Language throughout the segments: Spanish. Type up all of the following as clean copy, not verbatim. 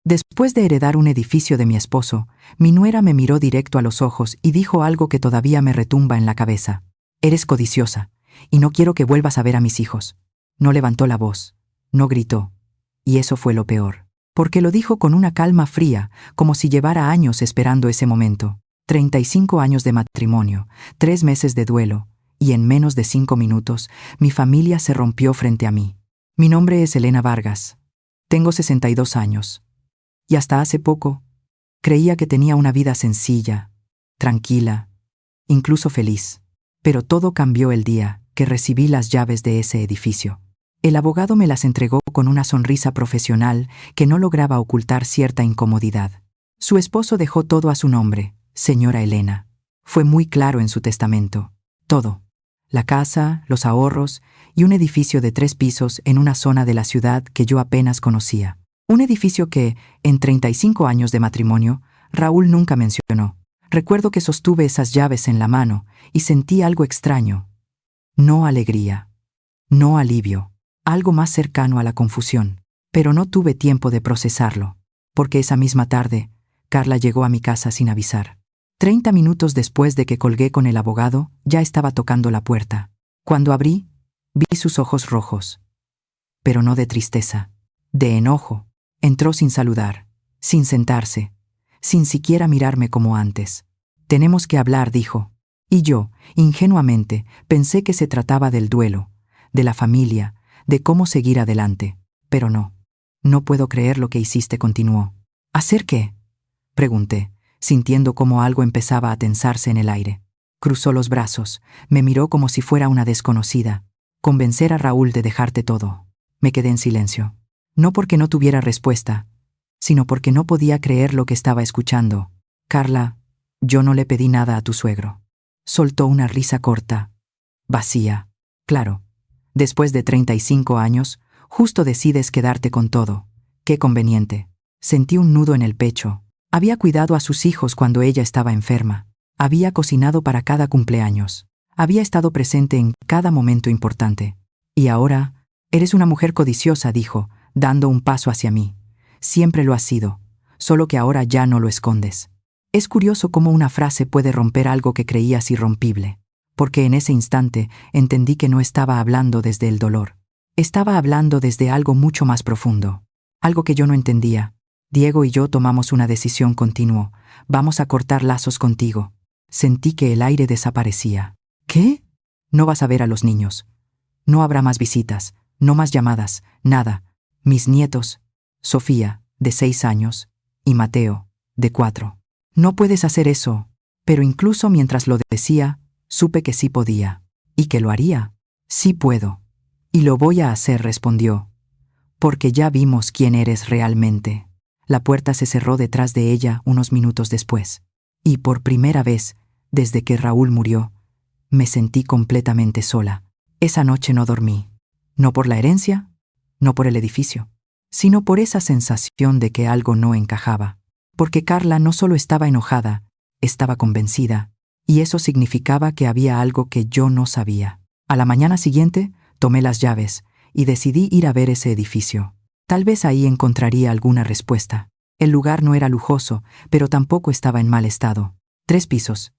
Después de heredar un edificio de mi esposo, mi nuera me miró directo a los ojos y dijo algo que todavía me retumba en la cabeza. Eres codiciosa, y no quiero que vuelvas a ver a mis hijos. No levantó la voz, no gritó, y eso fue lo peor, porque lo dijo con una calma fría, como si llevara años esperando ese momento. 35 años de matrimonio, 3 meses de duelo, y en menos de 5 minutos, mi familia se rompió frente a mí. Mi nombre es Elena Vargas. Tengo 62 años. Y hasta hace poco, creía que tenía una vida sencilla, tranquila, incluso feliz. Pero todo cambió el día que recibí las llaves de ese edificio. El abogado me las entregó con una sonrisa profesional que no lograba ocultar cierta incomodidad. Su esposo dejó todo a su nombre, señora Elena. Fue muy claro en su testamento. Todo. La casa, los ahorros y un edificio de 3 pisos en una zona de la ciudad que yo apenas conocía. Un edificio que, en 35 años de matrimonio, Raúl nunca mencionó. Recuerdo que sostuve esas llaves en la mano y sentí algo extraño. No alegría, no alivio, algo más cercano a la confusión. Pero no tuve tiempo de procesarlo, porque esa misma tarde, Carla llegó a mi casa sin avisar. 30 minutos después de que colgué con el abogado, ya estaba tocando la puerta. Cuando abrí, vi sus ojos rojos. Pero no de tristeza, de enojo. Entró sin saludar, sin sentarse, sin siquiera mirarme como antes. Tenemos que hablar, dijo. Y yo, ingenuamente, pensé que se trataba del duelo, de la familia, de cómo seguir adelante. Pero no. No puedo creer lo que hiciste, continuó. ¿Hacer qué?, pregunté, sintiendo cómo algo empezaba a tensarse en el aire. Cruzó los brazos, me miró como si fuera una desconocida. Convencer a Raúl de dejarte todo. Me quedé en silencio. No porque no tuviera respuesta, sino porque no podía creer lo que estaba escuchando. Carla, yo no le pedí nada a tu suegro. Soltó una risa corta, vacía. Claro, después de 35 años, justo decides quedarte con todo. Qué conveniente. Sentí un nudo en el pecho. Había cuidado a sus hijos cuando ella estaba enferma. Había cocinado para cada cumpleaños. Había estado presente en cada momento importante. Y ahora, eres una mujer codiciosa, dijo, dando un paso hacia mí. Siempre lo has sido, solo que ahora ya no lo escondes. Es curioso cómo una frase puede romper algo que creías irrompible, porque en ese instante entendí que no estaba hablando desde el dolor. Estaba hablando desde algo mucho más profundo, algo que yo no entendía. Diego y yo tomamos una decisión, continuó. Vamos a cortar lazos contigo. Sentí que el aire desaparecía. ¿Qué? No vas a ver a los niños. No habrá más visitas, no más llamadas, nada. Mis nietos, Sofía, de 6 años, y Mateo, de 4. No puedes hacer eso. Pero incluso mientras lo decía, supe que sí podía. ¿Y que lo haría? Sí puedo. Y lo voy a hacer, respondió. Porque ya vimos quién eres realmente. La puerta se cerró detrás de ella unos minutos después. Y por primera vez, desde que Raúl murió, me sentí completamente sola. Esa noche no dormí. No por la herencia, no por el edificio, sino por esa sensación de que algo no encajaba. Porque Carla no solo estaba enojada, estaba convencida, y eso significaba que había algo que yo no sabía. A la mañana siguiente, tomé las llaves y decidí ir a ver ese edificio. Tal vez ahí encontraría alguna respuesta. El lugar no era lujoso, pero tampoco estaba en mal estado. 3 pisos,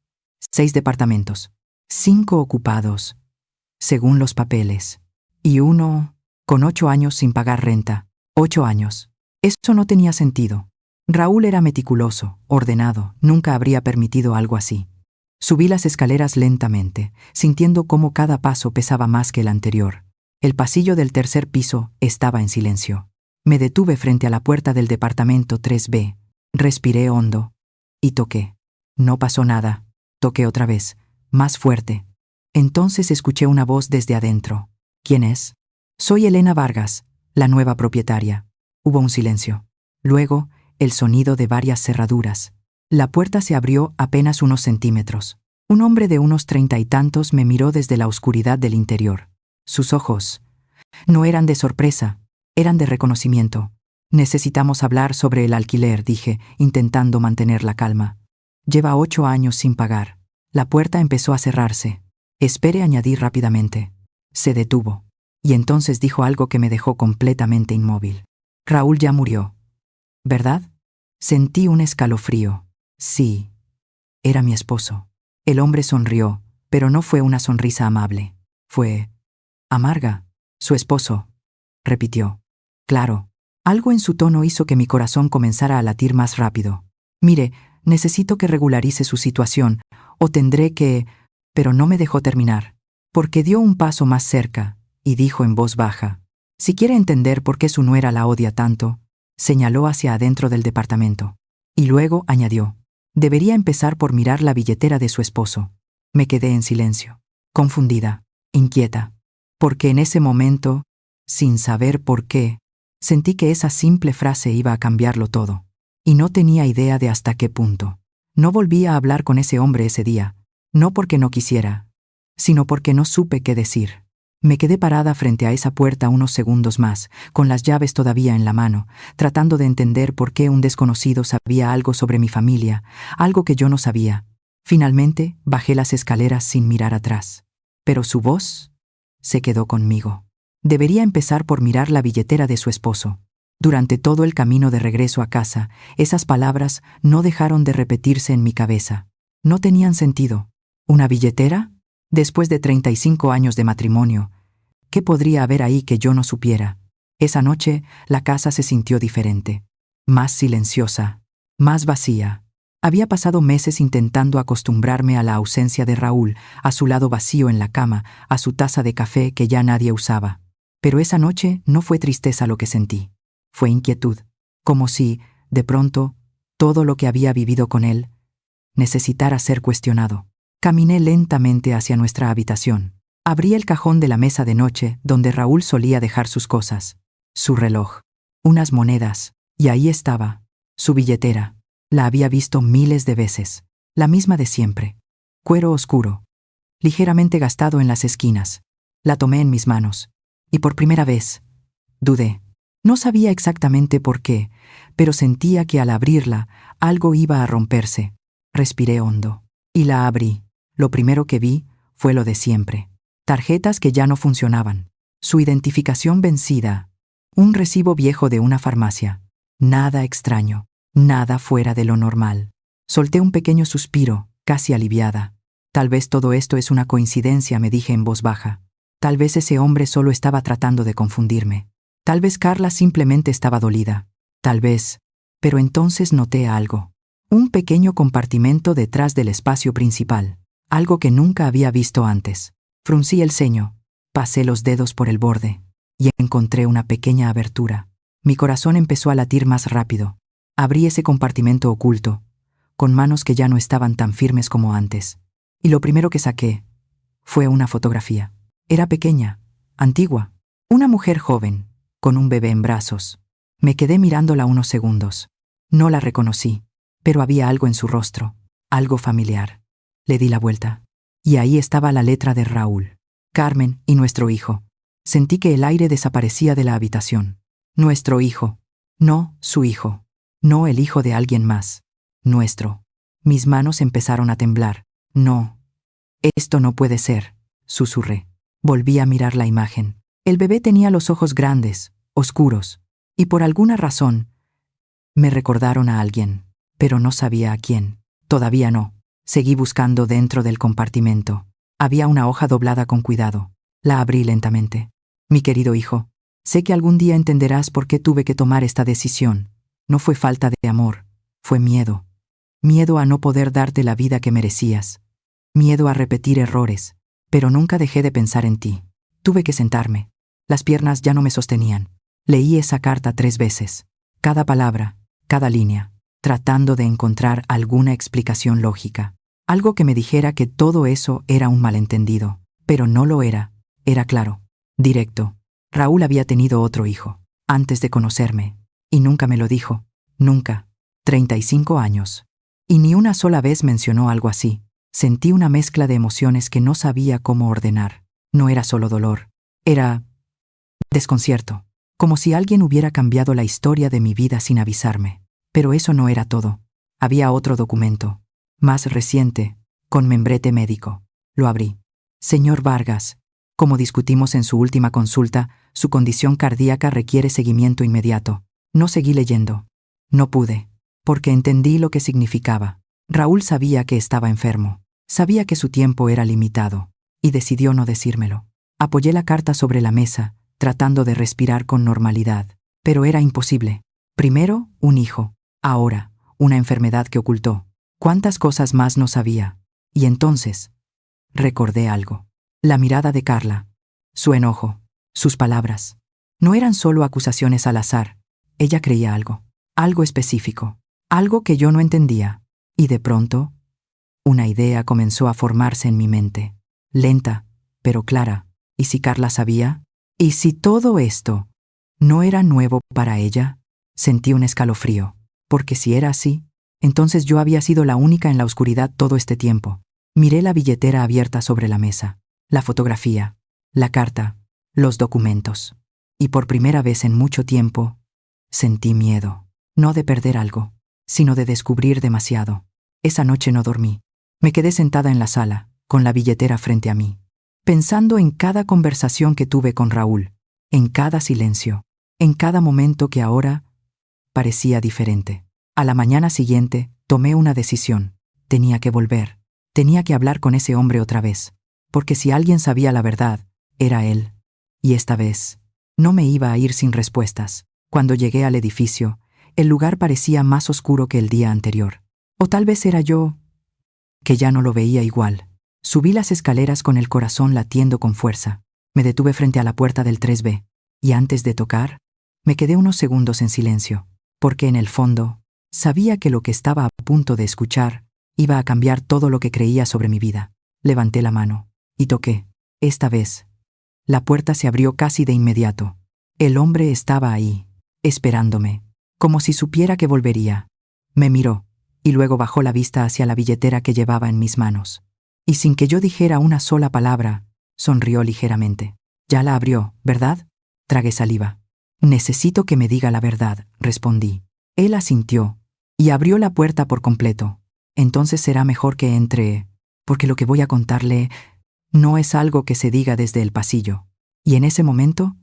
6 departamentos, 5 ocupados, según los papeles, y uno con 8 años sin pagar renta. 8 años. Eso no tenía sentido. Raúl era meticuloso, ordenado, nunca habría permitido algo así. Subí las escaleras lentamente, sintiendo cómo cada paso pesaba más que el anterior. El pasillo del 3er piso estaba en silencio. Me detuve frente a la puerta del departamento 3B, respiré hondo y toqué. No pasó nada. Toqué otra vez, más fuerte. Entonces escuché una voz desde adentro. ¿Quién es? Soy Elena Vargas, la nueva propietaria. Hubo un silencio. Luego, el sonido de varias cerraduras. La puerta se abrió apenas unos centímetros. Un hombre de unos 30 y tantos me miró desde la oscuridad del interior. Sus ojos no eran de sorpresa, eran de reconocimiento. Necesitamos hablar sobre el alquiler, dije, intentando mantener la calma. Lleva 8 años sin pagar. La puerta empezó a cerrarse. Espere, añadí rápidamente. Se detuvo. Y entonces dijo algo que me dejó completamente inmóvil. Raúl ya murió. ¿verdad? Sentí un escalofrío. Sí, era mi esposo. El hombre sonrió, pero no fue una sonrisa amable. Fue amarga. Su esposo, repitió. Claro. Algo en su tono hizo que mi corazón comenzara a latir más rápido. Mire, necesito que regularice su situación, o tendré que... Pero no me dejó terminar, porque dio un paso más cerca, y dijo en voz baja, si quiere entender por qué su nuera la odia tanto, señaló hacia adentro del departamento. Y luego añadió, debería empezar por mirar la billetera de su esposo. Me quedé en silencio, confundida, inquieta, porque en ese momento, sin saber por qué, sentí que esa simple frase iba a cambiarlo todo. Y no tenía idea de hasta qué punto. No volví a hablar con ese hombre ese día, no porque no quisiera, sino porque no supe qué decir. Me quedé parada frente a esa puerta unos segundos más, con las llaves todavía en la mano, tratando de entender por qué un desconocido sabía algo sobre mi familia, algo que yo no sabía. Finalmente, bajé las escaleras sin mirar atrás. Pero su voz se quedó conmigo. Debería empezar por mirar la billetera de su esposo. Durante todo el camino de regreso a casa, esas palabras no dejaron de repetirse en mi cabeza. No tenían sentido. ¿Una billetera? Después de 35 años de matrimonio, ¿qué podría haber ahí que yo no supiera? Esa noche, la casa se sintió diferente. Más silenciosa, más vacía. Había pasado meses intentando acostumbrarme a la ausencia de Raúl, a su lado vacío en la cama, a su taza de café que ya nadie usaba. Pero esa noche no fue tristeza lo que sentí. Fue inquietud, como si, de pronto, todo lo que había vivido con él necesitara ser cuestionado. Caminé lentamente hacia nuestra habitación. Abrí el cajón de la mesa de noche donde Raúl solía dejar sus cosas. Su reloj, unas monedas, y ahí estaba, su billetera. La había visto miles de veces, la misma de siempre. Cuero oscuro, ligeramente gastado en las esquinas. La tomé en mis manos, y por primera vez, dudé. No sabía exactamente por qué, pero sentía que al abrirla, algo iba a romperse. Respiré hondo, y la abrí. Lo primero que vi fue lo de siempre. Tarjetas que ya no funcionaban. Su identificación vencida. Un recibo viejo de una farmacia. Nada extraño. Nada fuera de lo normal. Solté un pequeño suspiro, casi aliviada. Tal vez todo esto es una coincidencia, me dije en voz baja. Tal vez ese hombre solo estaba tratando de confundirme. Tal vez Carla simplemente estaba dolida. Tal vez. Pero entonces noté algo. Un pequeño compartimento detrás del espacio principal. Algo que nunca había visto antes. Fruncí el ceño, pasé los dedos por el borde, y encontré una pequeña abertura. Mi corazón empezó a latir más rápido. Abrí ese compartimento oculto, con manos que ya no estaban tan firmes como antes. Y lo primero que saqué fue una fotografía. Era pequeña, antigua. Una mujer joven, con un bebé en brazos. Me quedé mirándola unos segundos. No la reconocí, pero había algo en su rostro, algo familiar. Le di la vuelta. Y ahí estaba la letra de Raúl, Carmen y nuestro hijo. Sentí que el aire desaparecía de la habitación. Nuestro hijo. No su hijo. No el hijo de alguien más. Nuestro. Mis manos empezaron a temblar. No. Esto no puede ser, susurré. Volví a mirar la imagen. El bebé tenía los ojos grandes, oscuros, y por alguna razón me recordaron a alguien, pero no sabía a quién. Todavía no. Seguí buscando dentro del compartimento. Había una hoja doblada con cuidado. La abrí lentamente. Mi querido hijo, sé que algún día entenderás por qué tuve que tomar esta decisión. No fue falta de amor, fue miedo. Miedo a no poder darte la vida que merecías. Miedo a repetir errores. Pero nunca dejé de pensar en ti. Tuve que sentarme. Las piernas ya no me sostenían. Leí esa carta 3 veces. Cada palabra, cada línea, tratando de encontrar alguna explicación lógica. Algo que me dijera que todo eso era un malentendido. Pero no lo era. Era claro. Directo. Raúl había tenido otro hijo, antes de conocerme. Y nunca me lo dijo. Nunca. 35 años. Y ni una sola vez mencionó algo así. Sentí una mezcla de emociones que no sabía cómo ordenar. No era solo dolor. Era desconcierto. Como si alguien hubiera cambiado la historia de mi vida sin avisarme. Pero eso no era todo. Había otro documento, más reciente, con membrete médico. Lo abrí. Señor Vargas, como discutimos en su última consulta, su condición cardíaca requiere seguimiento inmediato. No seguí leyendo. No pude, porque entendí lo que significaba. Raúl sabía que estaba enfermo, sabía que su tiempo era limitado, y decidió no decírmelo. Apoyé la carta sobre la mesa, tratando de respirar con normalidad, pero era imposible. Primero, un hijo, ahora, una enfermedad que ocultó. ¿Cuántas cosas más no sabía? Y entonces, recordé algo. La mirada de Carla, su enojo, sus palabras. No eran solo acusaciones al azar. Ella creía algo específico, algo que yo no entendía. Y de pronto, una idea comenzó a formarse en mi mente, lenta, pero clara. ¿Y si Carla sabía? ¿Y si todo esto no era nuevo para ella? Sentí un escalofrío, porque si era así, entonces yo había sido la única en la oscuridad todo este tiempo. Miré la billetera abierta sobre la mesa, la fotografía, la carta, los documentos. Y por primera vez en mucho tiempo, sentí miedo, no de perder algo, sino de descubrir demasiado. Esa noche no dormí. Me quedé sentada en la sala, con la billetera frente a mí, pensando en cada conversación que tuve con Raúl, en cada silencio, en cada momento que ahora parecía diferente. A la mañana siguiente, tomé una decisión. Tenía que volver. Tenía que hablar con ese hombre otra vez, porque si alguien sabía la verdad, era él. Y esta vez, no me iba a ir sin respuestas. Cuando llegué al edificio, el lugar parecía más oscuro que el día anterior. O tal vez era yo, que ya no lo veía igual. Subí las escaleras con el corazón latiendo con fuerza. Me detuve frente a la puerta del 3B, y antes de tocar, me quedé unos segundos en silencio, porque en el fondo, sabía que lo que estaba a punto de escuchar iba a cambiar todo lo que creía sobre mi vida. Levanté la mano y toqué. Esta vez, la puerta se abrió casi de inmediato. El hombre estaba ahí, esperándome, como si supiera que volvería. Me miró, y luego bajó la vista hacia la billetera que llevaba en mis manos. Y sin que yo dijera una sola palabra, sonrió ligeramente. Ya la abrió, ¿verdad? Tragué saliva. Necesito que me diga la verdad, respondí. Él asintió, y abrió la puerta por completo. Entonces será mejor que entre, porque lo que voy a contarle no es algo que se diga desde el pasillo. Y en ese momento,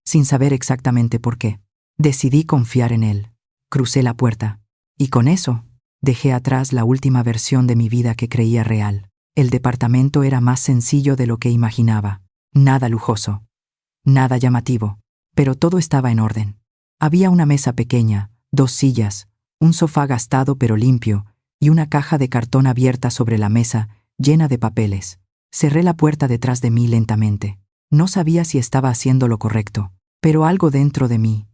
sin saber exactamente por qué, decidí confiar en él. Crucé la puerta, y con eso, dejé atrás la última versión de mi vida que creía real. El departamento era más sencillo de lo que imaginaba. Nada lujoso, nada llamativo, pero todo estaba en orden. Había una mesa pequeña, 2 sillas, un sofá gastado pero limpio, y una caja de cartón abierta sobre la mesa, llena de papeles. Cerré la puerta detrás de mí lentamente. No sabía si estaba haciendo lo correcto, pero algo dentro de mí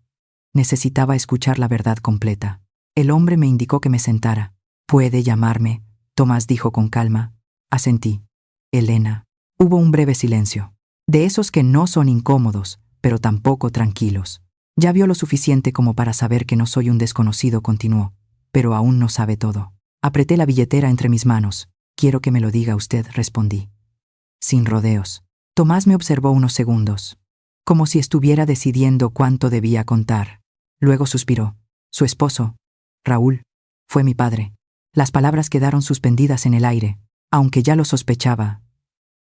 necesitaba escuchar la verdad completa. El hombre me indicó que me sentara. «Puede llamarme», Tomás dijo con calma. Asentí. «Elena». Hubo un breve silencio, de esos que no son incómodos, pero tampoco tranquilos. «Ya vio lo suficiente como para saber que no soy un desconocido», continuó, «pero aún no sabe todo». Apreté la billetera entre mis manos. «Quiero que me lo diga usted», respondí, sin rodeos. Tomás me observó unos segundos, como si estuviera decidiendo cuánto debía contar. Luego suspiró. «Su esposo, Raúl, fue mi padre». Las palabras quedaron suspendidas en el aire, aunque ya lo sospechaba.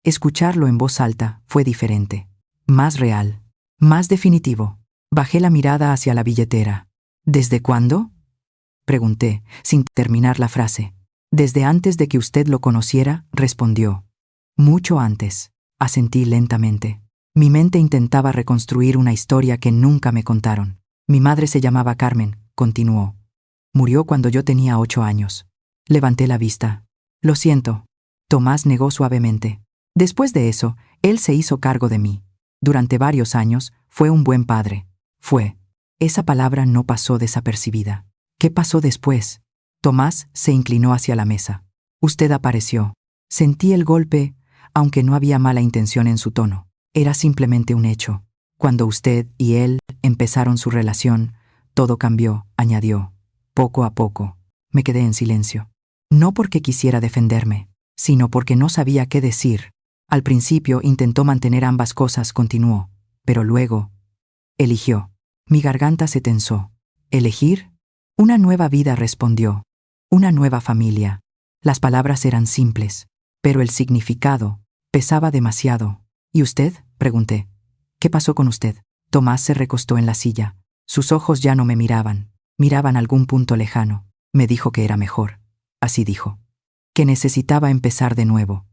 Escucharlo en voz alta fue diferente, más real, más definitivo. Bajé la mirada hacia la billetera. «¿Desde cuándo?», pregunté, sin terminar la frase. «Desde antes de que usted lo conociera», respondió. «Mucho antes», asentí lentamente. Mi mente intentaba reconstruir una historia que nunca me contaron. «Mi madre se llamaba Carmen», continuó. «Murió cuando yo tenía 8 años». Levanté la vista. «Lo siento», Tomás negó suavemente. «Después de eso, él se hizo cargo de mí. Durante varios años, fue un buen padre». Fue. Esa palabra no pasó desapercibida. «¿Qué pasó después?». Tomás se inclinó hacia la mesa. «Usted apareció». Sentí el golpe, aunque no había mala intención en su tono. Era simplemente un hecho. «Cuando usted y él empezaron su relación, todo cambió», añadió. «Poco a poco». Me quedé en silencio. No porque quisiera defenderme, sino porque no sabía qué decir. Al principio intentó mantener ambas cosas, continuó, pero luego eligió. Mi garganta se tensó. ¿Elegir? Una nueva vida, respondió. Una nueva familia. Las palabras eran simples, pero el significado pesaba demasiado. ¿Y usted?, pregunté. «¿Qué pasó con usted?». Tomás se recostó en la silla. Sus ojos ya no me miraban. Miraban algún punto lejano. Me dijo que era mejor. Así dijo. Que necesitaba empezar de nuevo.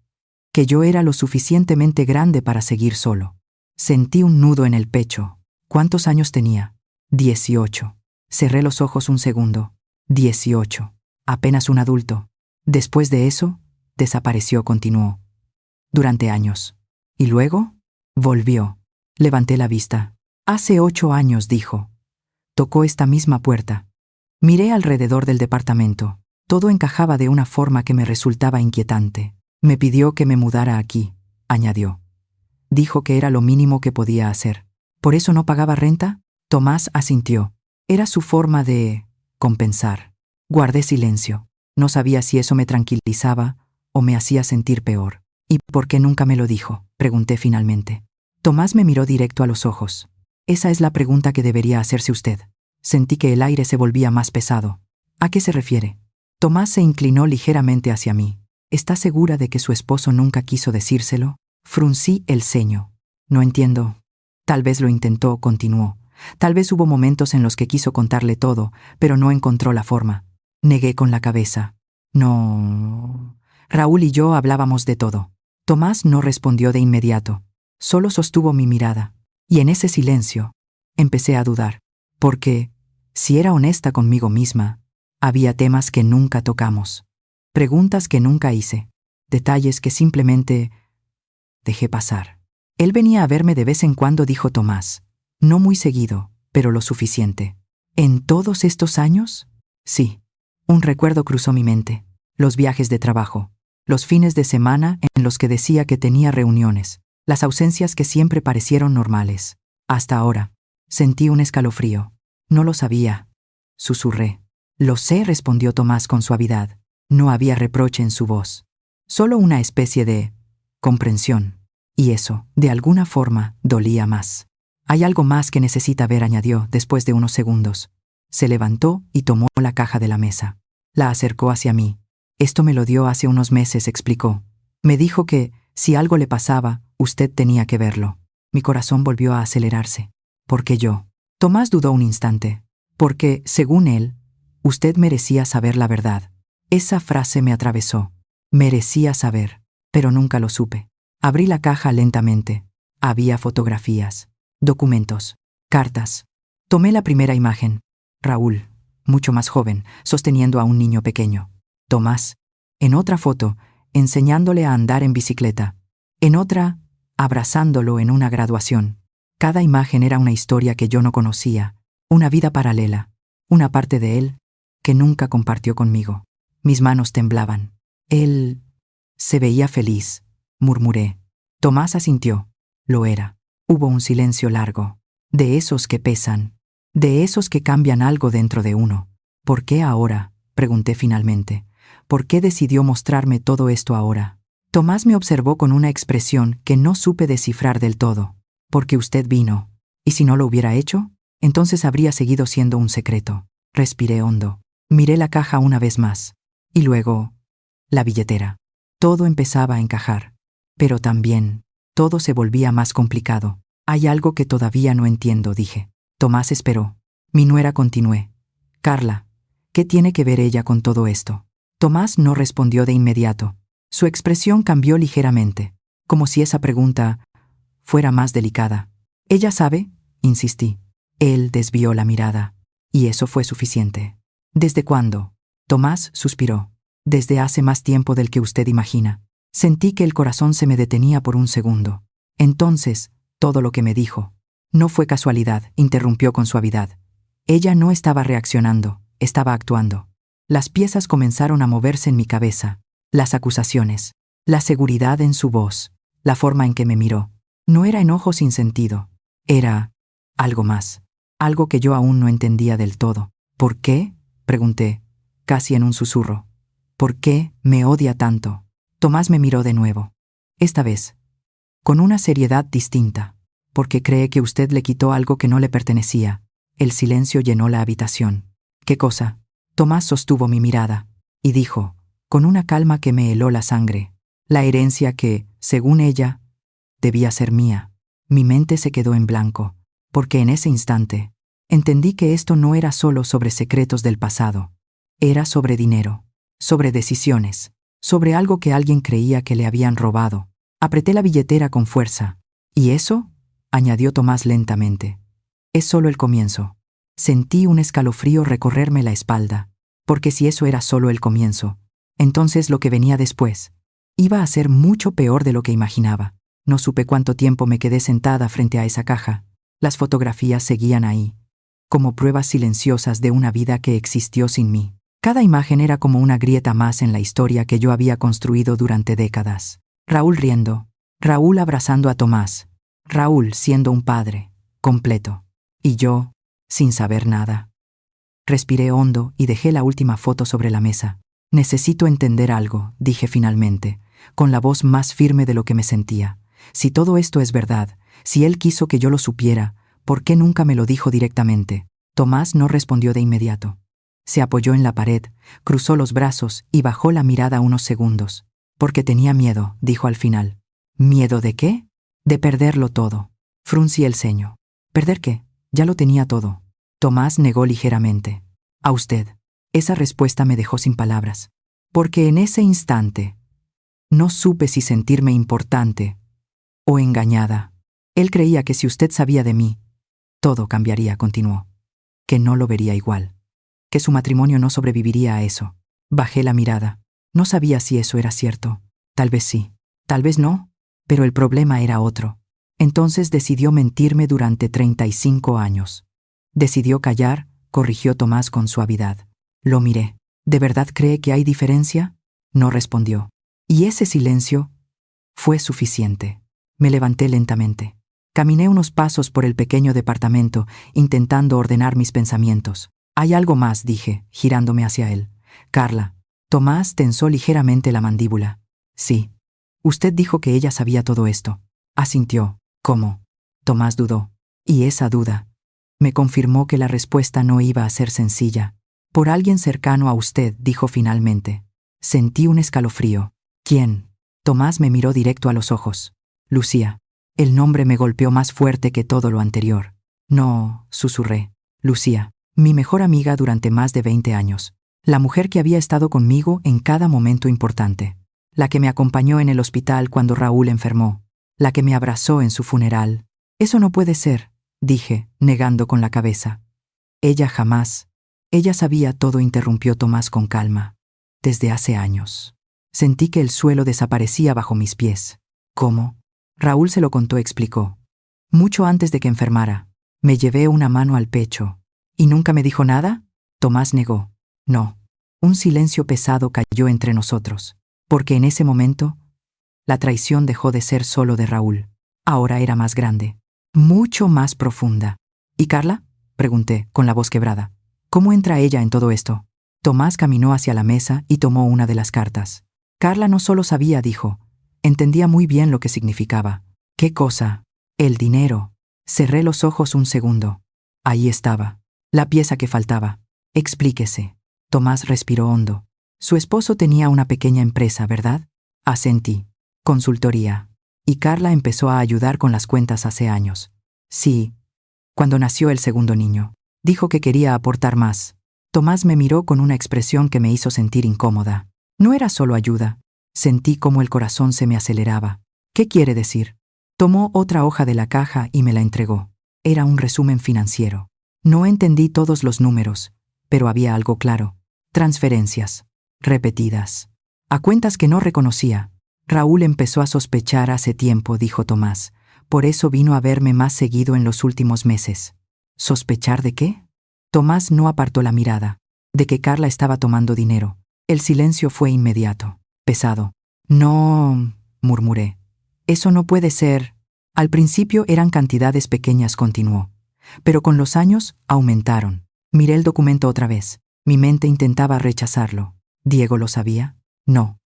Que yo era lo suficientemente grande para seguir solo. Sentí un nudo en el pecho. ¿Cuántos años tenía? 18. Cerré los ojos un segundo. 18. Apenas un adulto. Después de eso, desapareció, continuó. Durante años. ¿Y luego? Volvió. Levanté la vista. Hace 8 años, dijo. Tocó esta misma puerta. Miré alrededor del departamento. Todo encajaba de una forma que me resultaba inquietante. Me pidió que me mudara aquí, añadió. Dijo que era lo mínimo que podía hacer. ¿Por eso no pagaba renta? Tomás asintió. Era su forma de compensar. Guardé silencio. No sabía si eso me tranquilizaba o me hacía sentir peor. ¿Y por qué nunca me lo dijo?, pregunté finalmente. Tomás me miró directo a los ojos. Esa es la pregunta que debería hacerse usted. Sentí que el aire se volvía más pesado. ¿A qué se refiere? Tomás se inclinó ligeramente hacia mí. ¿Está segura de que su esposo nunca quiso decírselo? Fruncí el ceño. No entiendo. Tal vez lo intentó, continuó. Tal vez hubo momentos en los que quiso contarle todo, pero no encontró la forma. Negué con la cabeza. No. Raúl y yo hablábamos de todo. Tomás no respondió de inmediato. Solo sostuvo mi mirada. Y en ese silencio, empecé a dudar. Porque, si era honesta conmigo misma, había temas que nunca tocamos. Preguntas que nunca hice. Detalles que simplemente dejé pasar. Él venía a verme de vez en cuando, dijo Tomás. No muy seguido, pero lo suficiente. ¿En todos estos años? Sí. Un recuerdo cruzó mi mente. Los viajes de trabajo. Los fines de semana en los que decía que tenía reuniones. Las ausencias que siempre parecieron normales. Hasta ahora. Sentí un escalofrío. No lo sabía. Susurré. Lo sé, respondió Tomás con suavidad. No había reproche en su voz. Solo una especie de comprensión. Y eso, de alguna forma, dolía más. Hay algo más que necesita ver, añadió, después de unos segundos. Se levantó y tomó la caja de la mesa. La acercó hacia mí. Esto me lo dio hace unos meses, explicó. Me dijo que, si algo le pasaba, usted tenía que verlo. Mi corazón volvió a acelerarse. ¿Por qué yo? Tomás dudó un instante. Porque, según él, usted merecía saber la verdad. Esa frase me atravesó. Merecía saber, pero nunca lo supe. Abrí la caja lentamente. Había fotografías, documentos, cartas. Tomé la primera imagen. Raúl, mucho más joven, sosteniendo a un niño pequeño. Tomás, en otra foto, enseñándole a andar en bicicleta. En otra, abrazándolo en una graduación. Cada imagen era una historia que yo no conocía, una vida paralela, una parte de él que nunca compartió conmigo. Mis manos temblaban. Él se veía feliz, murmuré. Tomás asintió. Lo era. Hubo un silencio largo. De esos que pesan. De esos que cambian algo dentro de uno. ¿Por qué ahora?, pregunté finalmente. ¿Por qué decidió mostrarme todo esto ahora? Tomás me observó con una expresión que no supe descifrar del todo. Porque usted vino. ¿Y si no lo hubiera hecho? Entonces habría seguido siendo un secreto. Respiré hondo. Miré la caja una vez más. Y luego, la billetera. Todo empezaba a encajar. Pero también, todo se volvía más complicado. Hay algo que todavía no entiendo, dije. Tomás esperó. Mi nuera, continué. Carla, ¿qué tiene que ver ella con todo esto? Tomás no respondió de inmediato. Su expresión cambió ligeramente, como si esa pregunta fuera más delicada. ¿Ella sabe?, insistí. Él desvió la mirada. Y eso fue suficiente. ¿Desde cuándo? Tomás suspiró. Desde hace más tiempo del que usted imagina. Sentí que el corazón se me detenía por un segundo. Entonces, todo lo que me dijo. No fue casualidad, interrumpió con suavidad. Ella no estaba reaccionando, estaba actuando. Las piezas comenzaron a moverse en mi cabeza. Las acusaciones, la seguridad en su voz, la forma en que me miró. No era enojo sin sentido. Era algo más. Algo que yo aún no entendía del todo. ¿Por qué?, pregunté, casi en un susurro. ¿Por qué me odia tanto? Tomás me miró de nuevo. Esta vez, con una seriedad distinta. Porque cree que usted le quitó algo que no le pertenecía. El silencio llenó la habitación. ¿Qué cosa? Tomás sostuvo mi mirada y dijo, con una calma que me heló la sangre, la herencia que, según ella, debía ser mía. Mi mente se quedó en blanco, porque en ese instante Entendí que esto no era solo sobre secretos del pasado. Era sobre dinero, sobre decisiones, sobre algo que alguien creía que le habían robado. Apreté la billetera con fuerza. ¿Y eso?, añadió Tomás lentamente. Es solo el comienzo. Sentí un escalofrío recorrerme la espalda, porque si eso era solo el comienzo, entonces lo que venía después iba a ser mucho peor de lo que imaginaba. No supe cuánto tiempo me quedé sentada frente a esa caja. Las fotografías seguían ahí, como pruebas silenciosas de una vida que existió sin mí. Cada imagen era como una grieta más en la historia que yo había construido durante décadas. Raúl riendo, Raúl abrazando a Tomás, Raúl siendo un padre completo, y yo, sin saber nada. Respiré hondo y dejé la última foto sobre la mesa. Necesito entender algo, dije finalmente, con la voz más firme de lo que me sentía. Si todo esto es verdad, si él quiso que yo lo supiera, ¿por qué nunca me lo dijo directamente? Tomás no respondió de inmediato. Se apoyó en la pared, cruzó los brazos y bajó la mirada unos segundos. Porque tenía miedo, dijo al final. ¿Miedo de qué? De perderlo todo. Fruncí el ceño. ¿Perder qué? Ya lo tenía todo. Tomás negó ligeramente. A usted. Esa respuesta me dejó sin palabras. Porque en ese instante no supe si sentirme importante o engañada. Él creía que si usted sabía de mí, todo cambiaría, continuó. Que no lo vería igual. Que su matrimonio no sobreviviría a eso. Bajé la mirada. No sabía si eso era cierto. Tal vez sí, tal vez no, pero el problema era otro. Entonces decidió mentirme durante 35 años. Decidió callar, corrigió Tomás con suavidad. Lo miré. ¿De verdad cree que hay diferencia? No respondió. Y ese silencio fue suficiente. Me levanté lentamente. Caminé unos pasos por el pequeño departamento, intentando ordenar mis pensamientos. Hay algo más, dije, girándome hacia él. Carla. Tomás tensó ligeramente la mandíbula. Sí. Usted dijo que ella sabía todo esto. Asintió. ¿Cómo? Tomás dudó. Y esa duda me confirmó que la respuesta no iba a ser sencilla. Por alguien cercano a usted, dijo finalmente. Sentí un escalofrío. ¿Quién? Tomás me miró directo a los ojos. Lucía. El nombre me golpeó más fuerte que todo lo anterior. No, susurré. Lucía, mi mejor amiga durante más de 20 años. La mujer que había estado conmigo en cada momento importante. La que me acompañó en el hospital cuando Raúl enfermó. La que me abrazó en su funeral. Eso no puede ser, dije, negando con la cabeza. Ella jamás. Ella sabía todo, interrumpió Tomás con calma. Desde hace años. Sentí que el suelo desaparecía bajo mis pies. ¿Cómo? Raúl se lo contó, explicó. Mucho antes de que enfermara. Me llevé una mano al pecho. ¿Y nunca me dijo nada? Tomás negó. No. Un silencio pesado cayó entre nosotros. Porque en ese momento, la traición dejó de ser solo de Raúl. Ahora era más grande. Mucho más profunda. ¿Y Carla? Pregunté, con la voz quebrada. ¿Cómo entra ella en todo esto? Tomás caminó hacia la mesa y tomó una de las cartas. Carla no solo sabía, dijo. Entendía muy bien lo que significaba. ¿Qué cosa? El dinero. Cerré los ojos un segundo. Ahí estaba. La pieza que faltaba. Explíquese. Tomás respiró hondo. Su esposo tenía una pequeña empresa, ¿verdad? Asentí. Consultoría. Y Carla empezó a ayudar con las cuentas hace años. Sí. Cuando nació el segundo niño. Dijo que quería aportar más. Tomás me miró con una expresión que me hizo sentir incómoda. No era solo ayuda. Sentí como el corazón se me aceleraba. ¿Qué quiere decir? Tomó otra hoja de la caja y me la entregó. Era un resumen financiero. No entendí todos los números, pero había algo claro. Transferencias. Repetidas. A cuentas que no reconocía. Raúl empezó a sospechar hace tiempo, dijo Tomás. Por eso vino a verme más seguido en los últimos meses. ¿Sospechar de qué? Tomás no apartó la mirada. De que Carla estaba tomando dinero. El silencio fue inmediato. Pesado. No, murmuré. Eso no puede ser. Al principio eran cantidades pequeñas, continuó. Pero con los años aumentaron. Miré el documento otra vez. Mi mente intentaba rechazarlo. ¿Diego lo sabía? No.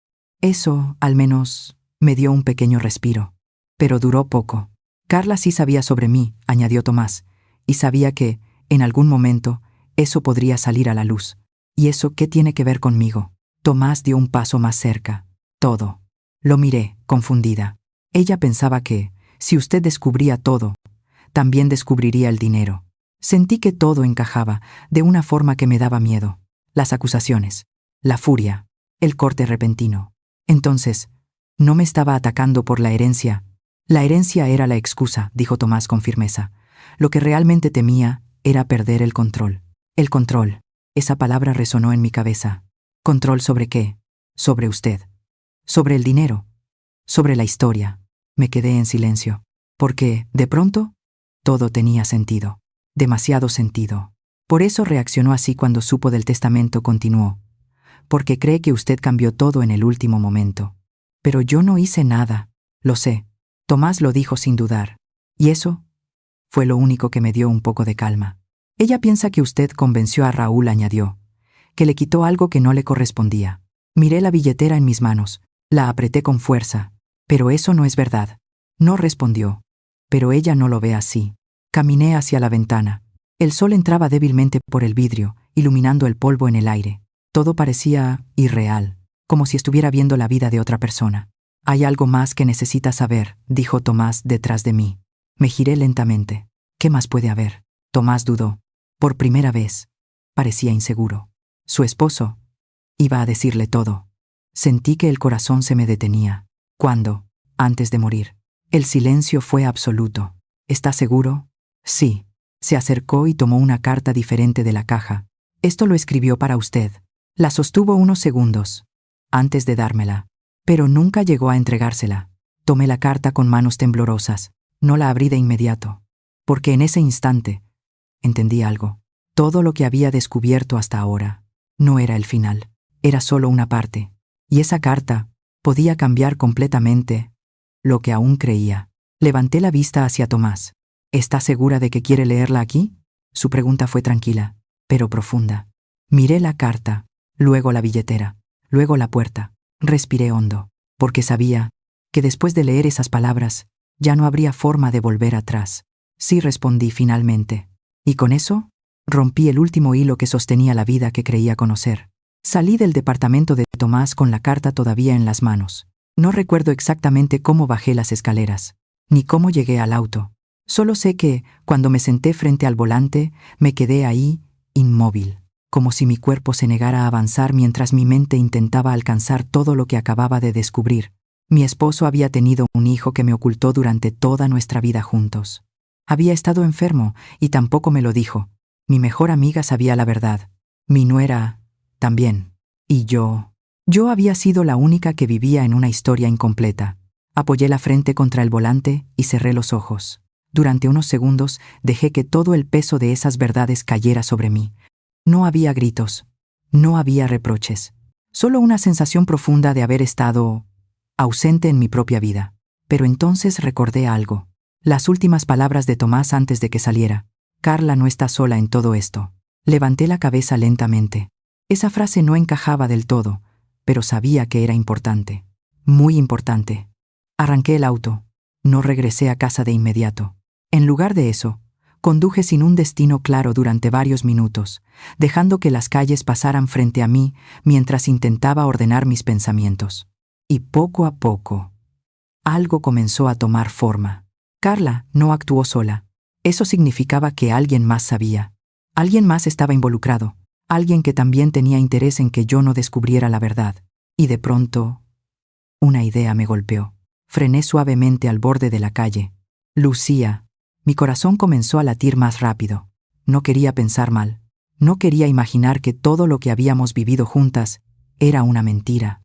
Eso, al menos, me dio un pequeño respiro. Pero duró poco. Carla sí sabía sobre mí, añadió Tomás, y sabía que, en algún momento, eso podría salir a la luz. ¿Y eso qué tiene que ver conmigo? Tomás dio un paso más cerca. Todo. Lo miré, confundida. Ella pensaba que, si usted descubría todo, también descubriría el dinero. Sentí que todo encajaba, de una forma que me daba miedo. Las acusaciones, la furia, el corte repentino. Entonces, no me estaba atacando por la herencia. La herencia era la excusa, dijo Tomás con firmeza. Lo que realmente temía era perder el control. El control. Esa palabra resonó en mi cabeza. ¿Control sobre qué? Sobre usted. Sobre el dinero. Sobre la historia. Me quedé en silencio. Porque, de pronto, todo tenía sentido. Demasiado sentido. Por eso reaccionó así cuando supo del testamento, continuó. Porque cree que usted cambió todo en el último momento. Pero yo no hice nada. Lo sé. Tomás lo dijo sin dudar. Y eso fue lo único que me dio un poco de calma. Ella piensa que usted convenció a Raúl, añadió. Que le quitó algo que no le correspondía. Miré la billetera en mis manos. La apreté con fuerza. Pero eso no es verdad. No respondió. Pero ella no lo ve así. Caminé hacia la ventana. El sol entraba débilmente por el vidrio, iluminando el polvo en el aire. Todo parecía irreal, como si estuviera viendo la vida de otra persona. Hay algo más que necesita saber, dijo Tomás detrás de mí. Me giré lentamente. ¿Qué más puede haber? Tomás dudó. Por primera vez. Parecía inseguro. Su esposo iba a decirle todo. Sentí que el corazón se me detenía. ¿Cuándo? Antes de morir. El silencio fue absoluto. ¿Está seguro? Sí. Se acercó y tomó una carta diferente de la caja. Esto lo escribió para usted. La sostuvo unos segundos, antes de dármela, pero nunca llegó a entregársela. Tomé la carta con manos temblorosas. No la abrí de inmediato, porque en ese instante entendí algo. Todo lo que había descubierto hasta ahora no era el final, era solo una parte. Y esa carta podía cambiar completamente lo que aún creía. Levanté la vista hacia Tomás. ¿Está segura de que quiere leerla aquí? Su pregunta fue tranquila, pero profunda. Miré la carta, luego la billetera, luego la puerta. Respiré hondo, porque sabía que después de leer esas palabras ya no habría forma de volver atrás. Sí, respondí finalmente. Y con eso, rompí el último hilo que sostenía la vida que creía conocer. Salí del departamento de Tomás con la carta todavía en las manos. No recuerdo exactamente cómo bajé las escaleras, ni cómo llegué al auto. Solo sé que, cuando me senté frente al volante, me quedé ahí, inmóvil, como si mi cuerpo se negara a avanzar mientras mi mente intentaba alcanzar todo lo que acababa de descubrir. Mi esposo había tenido un hijo que me ocultó durante toda nuestra vida juntos. Había estado enfermo y tampoco me lo dijo. Mi mejor amiga sabía la verdad. Mi nuera también. Y yo había sido la única que vivía en una historia incompleta. Apoyé la frente contra el volante y cerré los ojos. Durante unos segundos dejé que todo el peso de esas verdades cayera sobre mí. No había gritos, no había reproches, solo una sensación profunda de haber estado ausente en mi propia vida. Pero entonces recordé algo. Las últimas palabras de Tomás antes de que saliera. Carla no está sola en todo esto. Levanté la cabeza lentamente. Esa frase no encajaba del todo, pero sabía que era importante. Muy importante. Arranqué el auto. No regresé a casa de inmediato. En lugar de eso, conduje sin un destino claro durante varios minutos, dejando que las calles pasaran frente a mí mientras intentaba ordenar mis pensamientos. Y poco a poco, algo comenzó a tomar forma. Carla no actuó sola. Eso significaba que alguien más sabía. Alguien más estaba involucrado. Alguien que también tenía interés en que yo no descubriera la verdad. Y de pronto, una idea me golpeó. Frené suavemente al borde de la calle. Lucía. Mi corazón comenzó a latir más rápido. No quería pensar mal. No quería imaginar que todo lo que habíamos vivido juntas era una mentira.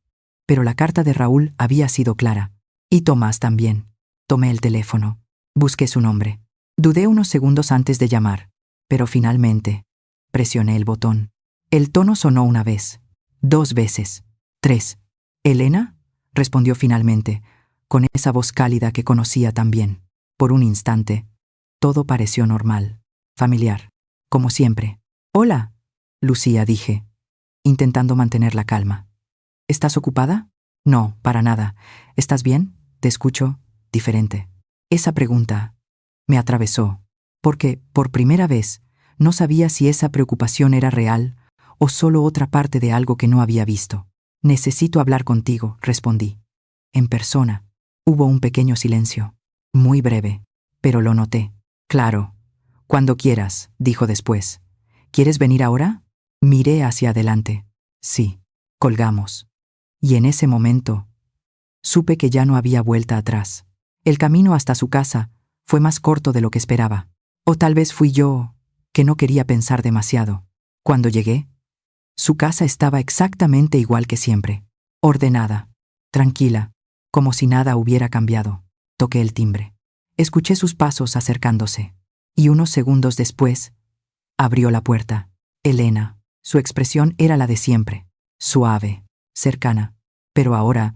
Pero la carta de Raúl había sido clara. Y Tomás también. Tomé el teléfono. Busqué su nombre. Dudé unos segundos antes de llamar. Pero finalmente, presioné el botón. El tono sonó una vez. 2 veces. 3. ¿Elena? Respondió finalmente, con esa voz cálida que conocía tan bien. Por un instante, todo pareció normal, familiar, como siempre. «Hola», Lucía, dije, intentando mantener la calma. «¿Estás ocupada?» «No, para nada. ¿Estás bien?» «Te escucho diferente». Esa pregunta me atravesó, porque, por primera vez, no sabía si esa preocupación era real o solo otra parte de algo que no había visto. «Necesito hablar contigo», respondí. «En persona». Hubo un pequeño silencio, muy breve, pero lo noté. Claro, Cuando quieras, dijo después. ¿Quieres venir ahora? Miré hacia adelante. Sí. Colgamos. Y en ese momento, supe que ya no había vuelta atrás. El camino hasta su casa fue más corto de lo que esperaba. O tal vez fui yo, que no quería pensar demasiado. Cuando llegué, su casa estaba exactamente igual que siempre. Ordenada, tranquila, como si nada hubiera cambiado. Toqué el timbre. Escuché sus pasos acercándose. Y unos segundos después, abrió la puerta. Elena. Su expresión era la de siempre. Suave, cercana. Pero ahora,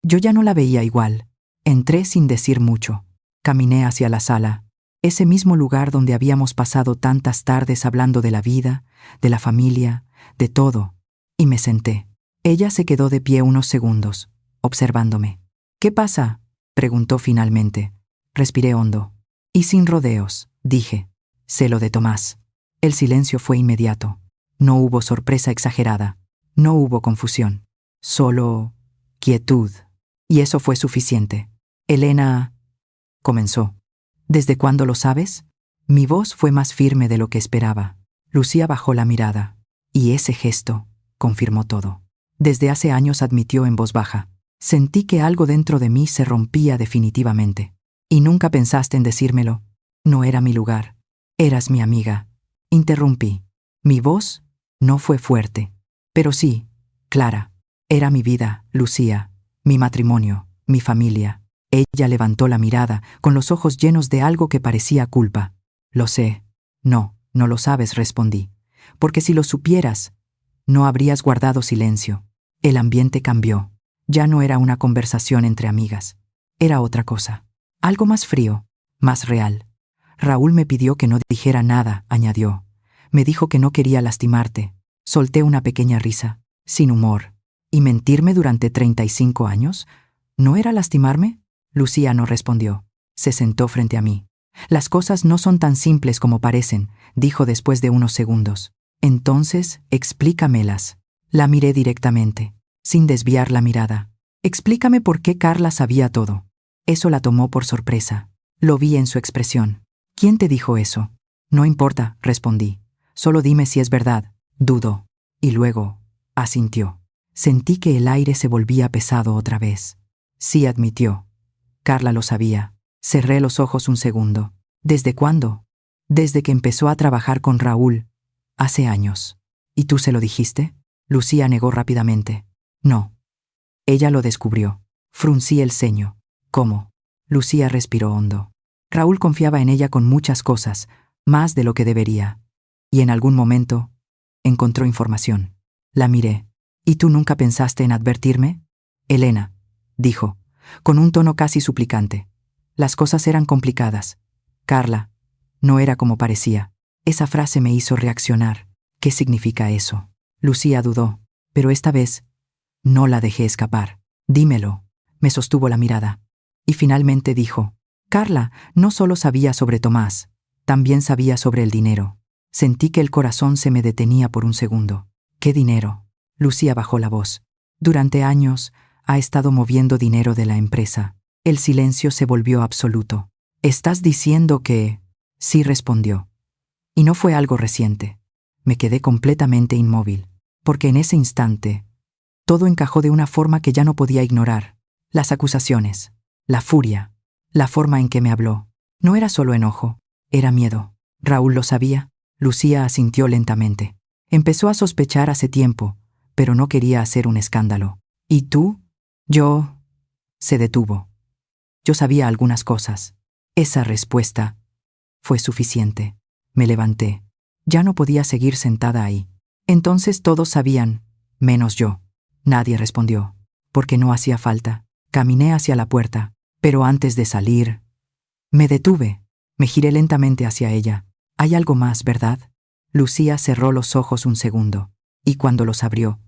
yo ya no la veía igual. Entré sin decir mucho. Caminé hacia la sala, ese mismo lugar donde habíamos pasado tantas tardes hablando de la vida, de la familia, de todo, y me senté. Ella se quedó de pie unos segundos, observándome. ¿Qué pasa?, preguntó finalmente. Respiré hondo. Y sin rodeos, dije. Sé lo de Tomás. El silencio fue inmediato. No hubo sorpresa exagerada. No hubo confusión. Solo quietud. Y eso fue suficiente. Elena comenzó. ¿Desde cuándo lo sabes? Mi voz fue más firme de lo que esperaba. Lucía bajó la mirada. Y ese gesto confirmó todo. Desde hace años, admitió en voz baja. Sentí que algo dentro de mí se rompía definitivamente. ¿Y nunca pensaste en decírmelo? No era mi lugar. Eras mi amiga. Interrumpí. Mi voz no fue fuerte. Pero sí, clara. Era mi vida, Lucía. Mi matrimonio, mi familia. Ella levantó la mirada, con los ojos llenos de algo que parecía culpa. Lo sé. No, no lo sabes, respondí. Porque si lo supieras, no habrías guardado silencio. El ambiente cambió. Ya no era una conversación entre amigas. Era otra cosa. Algo más frío, más real. Raúl me pidió que no dijera nada, añadió. Me dijo que no quería lastimarte. Solté una pequeña risa, sin humor. ¿Y mentirme durante 35 años? ¿No era lastimarme? Lucía no respondió. Se sentó frente a mí. Las cosas no son tan simples como parecen, dijo después de unos segundos. Entonces, explícamelas. La miré directamente, sin desviar la mirada. Explícame por qué Carla sabía todo. Eso la tomó por sorpresa. Lo vi en su expresión. ¿Quién te dijo eso? No importa, respondí. Solo dime si es verdad. Dudó. Y luego, asintió. Sentí que el aire se volvía pesado otra vez. Sí, admitió. Carla lo sabía. Cerré los ojos un segundo. ¿Desde cuándo? Desde que empezó a trabajar con Raúl. Hace años. ¿Y tú se lo dijiste? Lucía negó rápidamente. No. Ella lo descubrió. Fruncí el ceño. ¿Cómo? Lucía respiró hondo. Raúl confiaba en ella con muchas cosas, más de lo que debería. Y en algún momento, encontró información. La miré. ¿Y tú nunca pensaste en advertirme? Elena, dijo, con un tono casi suplicante. Las cosas eran complicadas. Carla, no era como parecía. Esa frase me hizo reaccionar. ¿Qué significa eso? Lucía dudó, pero esta vez no la dejé escapar. Dímelo. Me sostuvo la mirada. Y finalmente dijo, Carla no solo sabía sobre Tomás, también sabía sobre el dinero. Sentí que el corazón se me detenía por un segundo. ¿Qué dinero? Lucía bajó la voz. Durante años ha estado moviendo dinero de la empresa. El silencio se volvió absoluto. ¿Estás diciendo que...? Sí, respondió. Y no fue algo reciente. Me quedé completamente inmóvil, porque en ese instante todo encajó de una forma que ya no podía ignorar. Las acusaciones, la furia, la forma en que me habló. No era solo enojo, era miedo. ¿Raúl lo sabía? Lucía asintió lentamente. Empezó a sospechar hace tiempo, pero no quería hacer un escándalo. ¿Y tú? Yo... Se detuvo. Yo sabía algunas cosas. Esa respuesta fue suficiente. Me levanté. Ya no podía seguir sentada ahí. Entonces todos sabían, menos yo. Nadie respondió, porque no hacía falta. Caminé hacia la puerta, pero antes de salir, me detuve. Me giré lentamente hacia ella. ¿Hay algo más, verdad? Lucía cerró los ojos un segundo, y cuando los abrió,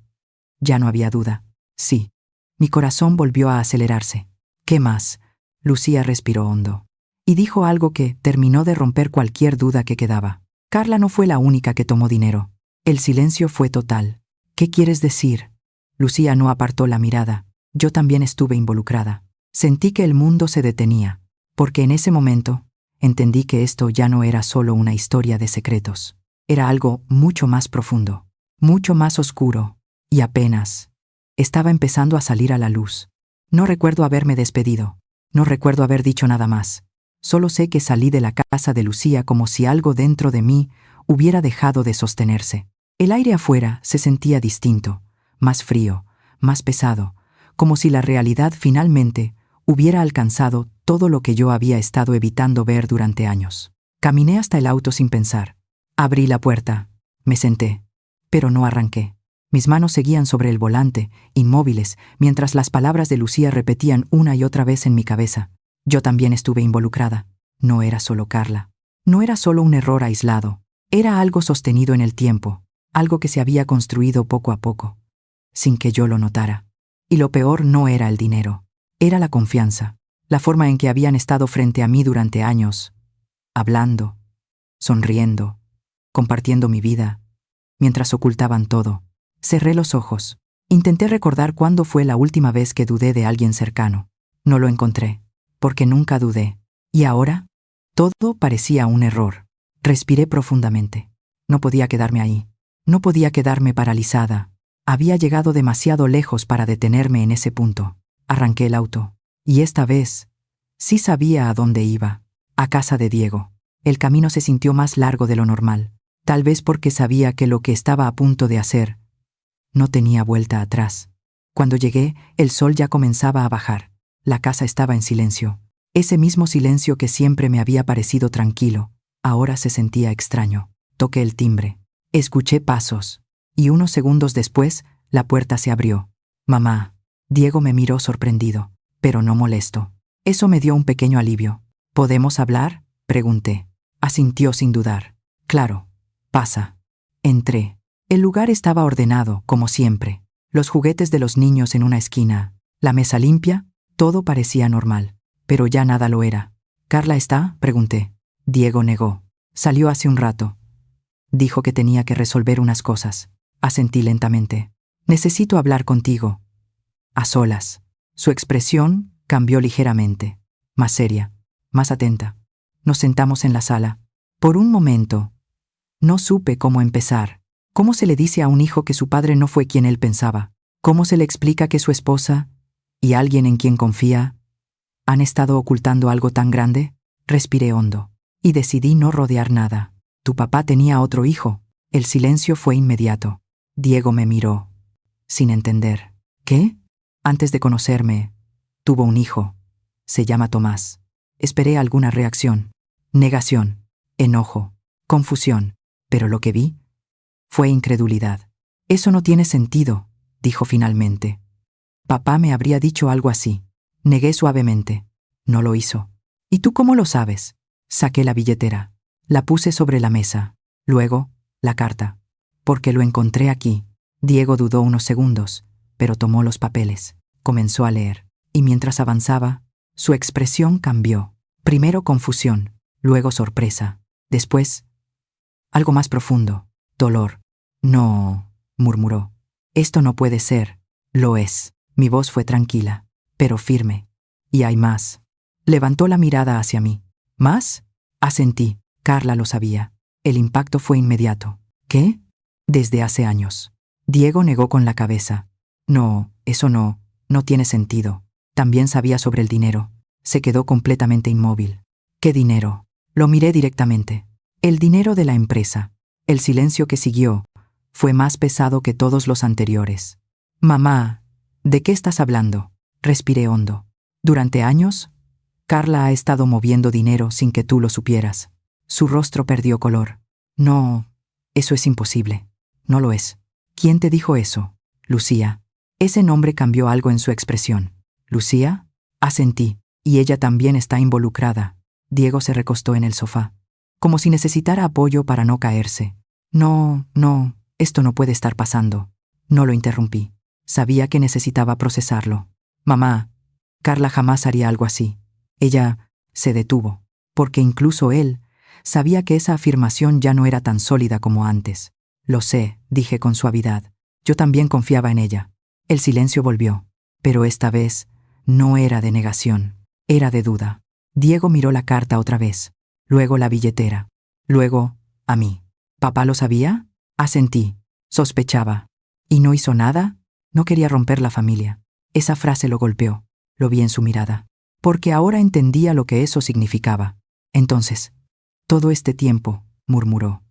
ya no había duda. Sí. Mi corazón volvió a acelerarse. ¿Qué más? Lucía respiró hondo. Y dijo algo que terminó de romper cualquier duda que quedaba. Carla no fue la única que tomó dinero. El silencio fue total. ¿Qué quieres decir? Lucía no apartó la mirada. Yo también estuve involucrada. Sentí que el mundo se detenía, porque en ese momento entendí que esto ya no era solo una historia de secretos. Era algo mucho más profundo, mucho más oscuro, y apenas estaba empezando a salir a la luz. No recuerdo haberme despedido, no recuerdo haber dicho nada más. Solo sé que salí de la casa de Lucía como si algo dentro de mí hubiera dejado de sostenerse. El aire afuera se sentía distinto, más frío, más pesado, como si la realidad finalmente hubiera alcanzado todo lo que yo había estado evitando ver durante años. Caminé hasta el auto sin pensar. Abrí la puerta, me senté, pero no arranqué. Mis manos seguían sobre el volante, inmóviles, mientras las palabras de Lucía repetían una y otra vez en mi cabeza. Yo también estuve involucrada. No era solo Carla. No era solo un error aislado. Era algo sostenido en el tiempo, algo que se había construido poco a poco, sin que yo lo notara. Y lo peor no era el dinero, era la confianza, la forma en que habían estado frente a mí durante años, hablando, sonriendo, compartiendo mi vida, mientras ocultaban todo. Cerré los ojos. Intenté recordar cuándo fue la última vez que dudé de alguien cercano. No lo encontré, porque nunca dudé. ¿Y ahora? Todo parecía un error. Respiré profundamente. No podía quedarme ahí. No podía quedarme paralizada. Había llegado demasiado lejos para detenerme en ese punto. Arranqué el auto. Y esta vez, sí sabía a dónde iba. A casa de Diego. El camino se sintió más largo de lo normal. Tal vez porque sabía que lo que estaba a punto de hacer no tenía vuelta atrás. Cuando llegué, el sol ya comenzaba a bajar. La casa estaba en silencio. Ese mismo silencio que siempre me había parecido tranquilo, ahora se sentía extraño. Toqué el timbre. Escuché pasos. Y unos segundos después, la puerta se abrió. «Mamá». Diego me miró sorprendido, pero no molesto. Eso me dio un pequeño alivio. «¿Podemos hablar?», pregunté. Asintió sin dudar. «Claro. Pasa». Entré. El lugar estaba ordenado, como siempre. Los juguetes de los niños en una esquina, la mesa limpia, todo parecía normal. Pero ya nada lo era. «¿Carla está?», pregunté. Diego negó. «Salió hace un rato. Dijo que tenía que resolver unas cosas». Asentí lentamente. «Necesito hablar contigo». A solas. Su expresión cambió ligeramente. Más seria, más atenta. Nos sentamos en la sala. Por un momento, no supe cómo empezar. ¿Cómo se le dice a un hijo que su padre no fue quien él pensaba? ¿Cómo se le explica que su esposa y alguien en quien confía han estado ocultando algo tan grande? Respiré hondo y decidí no rodear nada. «Tu papá tenía otro hijo». El silencio fue inmediato. Diego me miró, sin entender. «¿Qué?». «Antes de conocerme, tuvo un hijo. Se llama Tomás». Esperé alguna reacción. Negación, enojo, confusión. Pero lo que vi fue incredulidad. «Eso no tiene sentido», dijo finalmente. «Papá me habría dicho algo así». Negué suavemente. «No lo hizo». «¿Y tú cómo lo sabes?». Saqué la billetera. La puse sobre la mesa. Luego, la carta. «Porque lo encontré aquí». Diego dudó unos segundos, pero tomó los papeles. Comenzó a leer. Y mientras avanzaba, su expresión cambió. Primero confusión, luego sorpresa. Después, algo más profundo. Dolor. «No», murmuró. «Esto no puede ser». «Lo es». Mi voz fue tranquila, pero firme. «Y hay más». Levantó la mirada hacia mí. «¿Más?». Asentí. Carla lo sabía. El impacto fue inmediato. «¿Qué?». «Desde hace años». Diego negó con la cabeza. «No, eso no tiene sentido». También sabía sobre el dinero. Se quedó completamente inmóvil. «¿Qué dinero?». Lo miré directamente. «El dinero de la empresa». El silencio que siguió fue más pesado que todos los anteriores. «Mamá, ¿de qué estás hablando?». Respiré hondo. «Durante años, Carla ha estado moviendo dinero sin que tú lo supieras». Su rostro perdió color. «No, eso es imposible». «No lo es». «¿Quién te dijo eso?». «Lucía». Ese nombre cambió algo en su expresión. «¿Lucía?». Asentí. «Y ella también está involucrada». Diego se recostó en el sofá, como si necesitara apoyo para no caerse. No, esto no puede estar pasando». No lo interrumpí. Sabía que necesitaba procesarlo. «Mamá, Carla jamás haría algo así». Ella se detuvo, porque incluso él sabía que esa afirmación ya no era tan sólida como antes. «Lo sé», dije con suavidad. Yo también confiaba en ella. El silencio volvió, pero esta vez no era de negación, era de duda. Diego miró la carta otra vez. luego la billetera, luego a mí. ¿Papá lo sabía? Asentí. Sospechaba. ¿Y no hizo nada? No quería romper la familia. Esa frase lo golpeó. Lo vi en su mirada. Porque ahora entendía lo que eso significaba. Entonces, todo este tiempo, murmuró.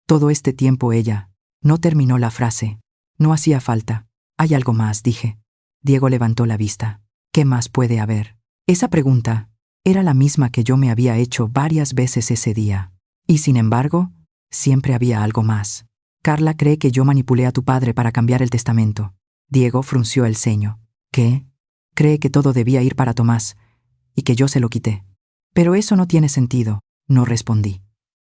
Todo este tiempo ella. No terminó la frase. No hacía falta. Hay algo más, dije. Diego levantó la vista. ¿Qué más puede haber? Esa pregunta era la misma que yo me había hecho varias veces ese día. Y sin embargo, siempre había algo más. Carla cree que yo manipulé a tu padre para cambiar el testamento. Diego frunció el ceño. ¿Qué? Cree que todo debía ir para Tomás y que yo se lo quité. Pero eso no tiene sentido, no respondí.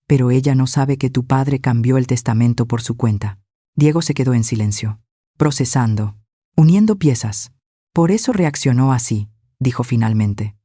Pero ella no sabe que tu padre cambió el testamento por su cuenta. Diego se quedó en silencio, procesando, uniendo piezas. Por eso reaccionó así, dijo finalmente.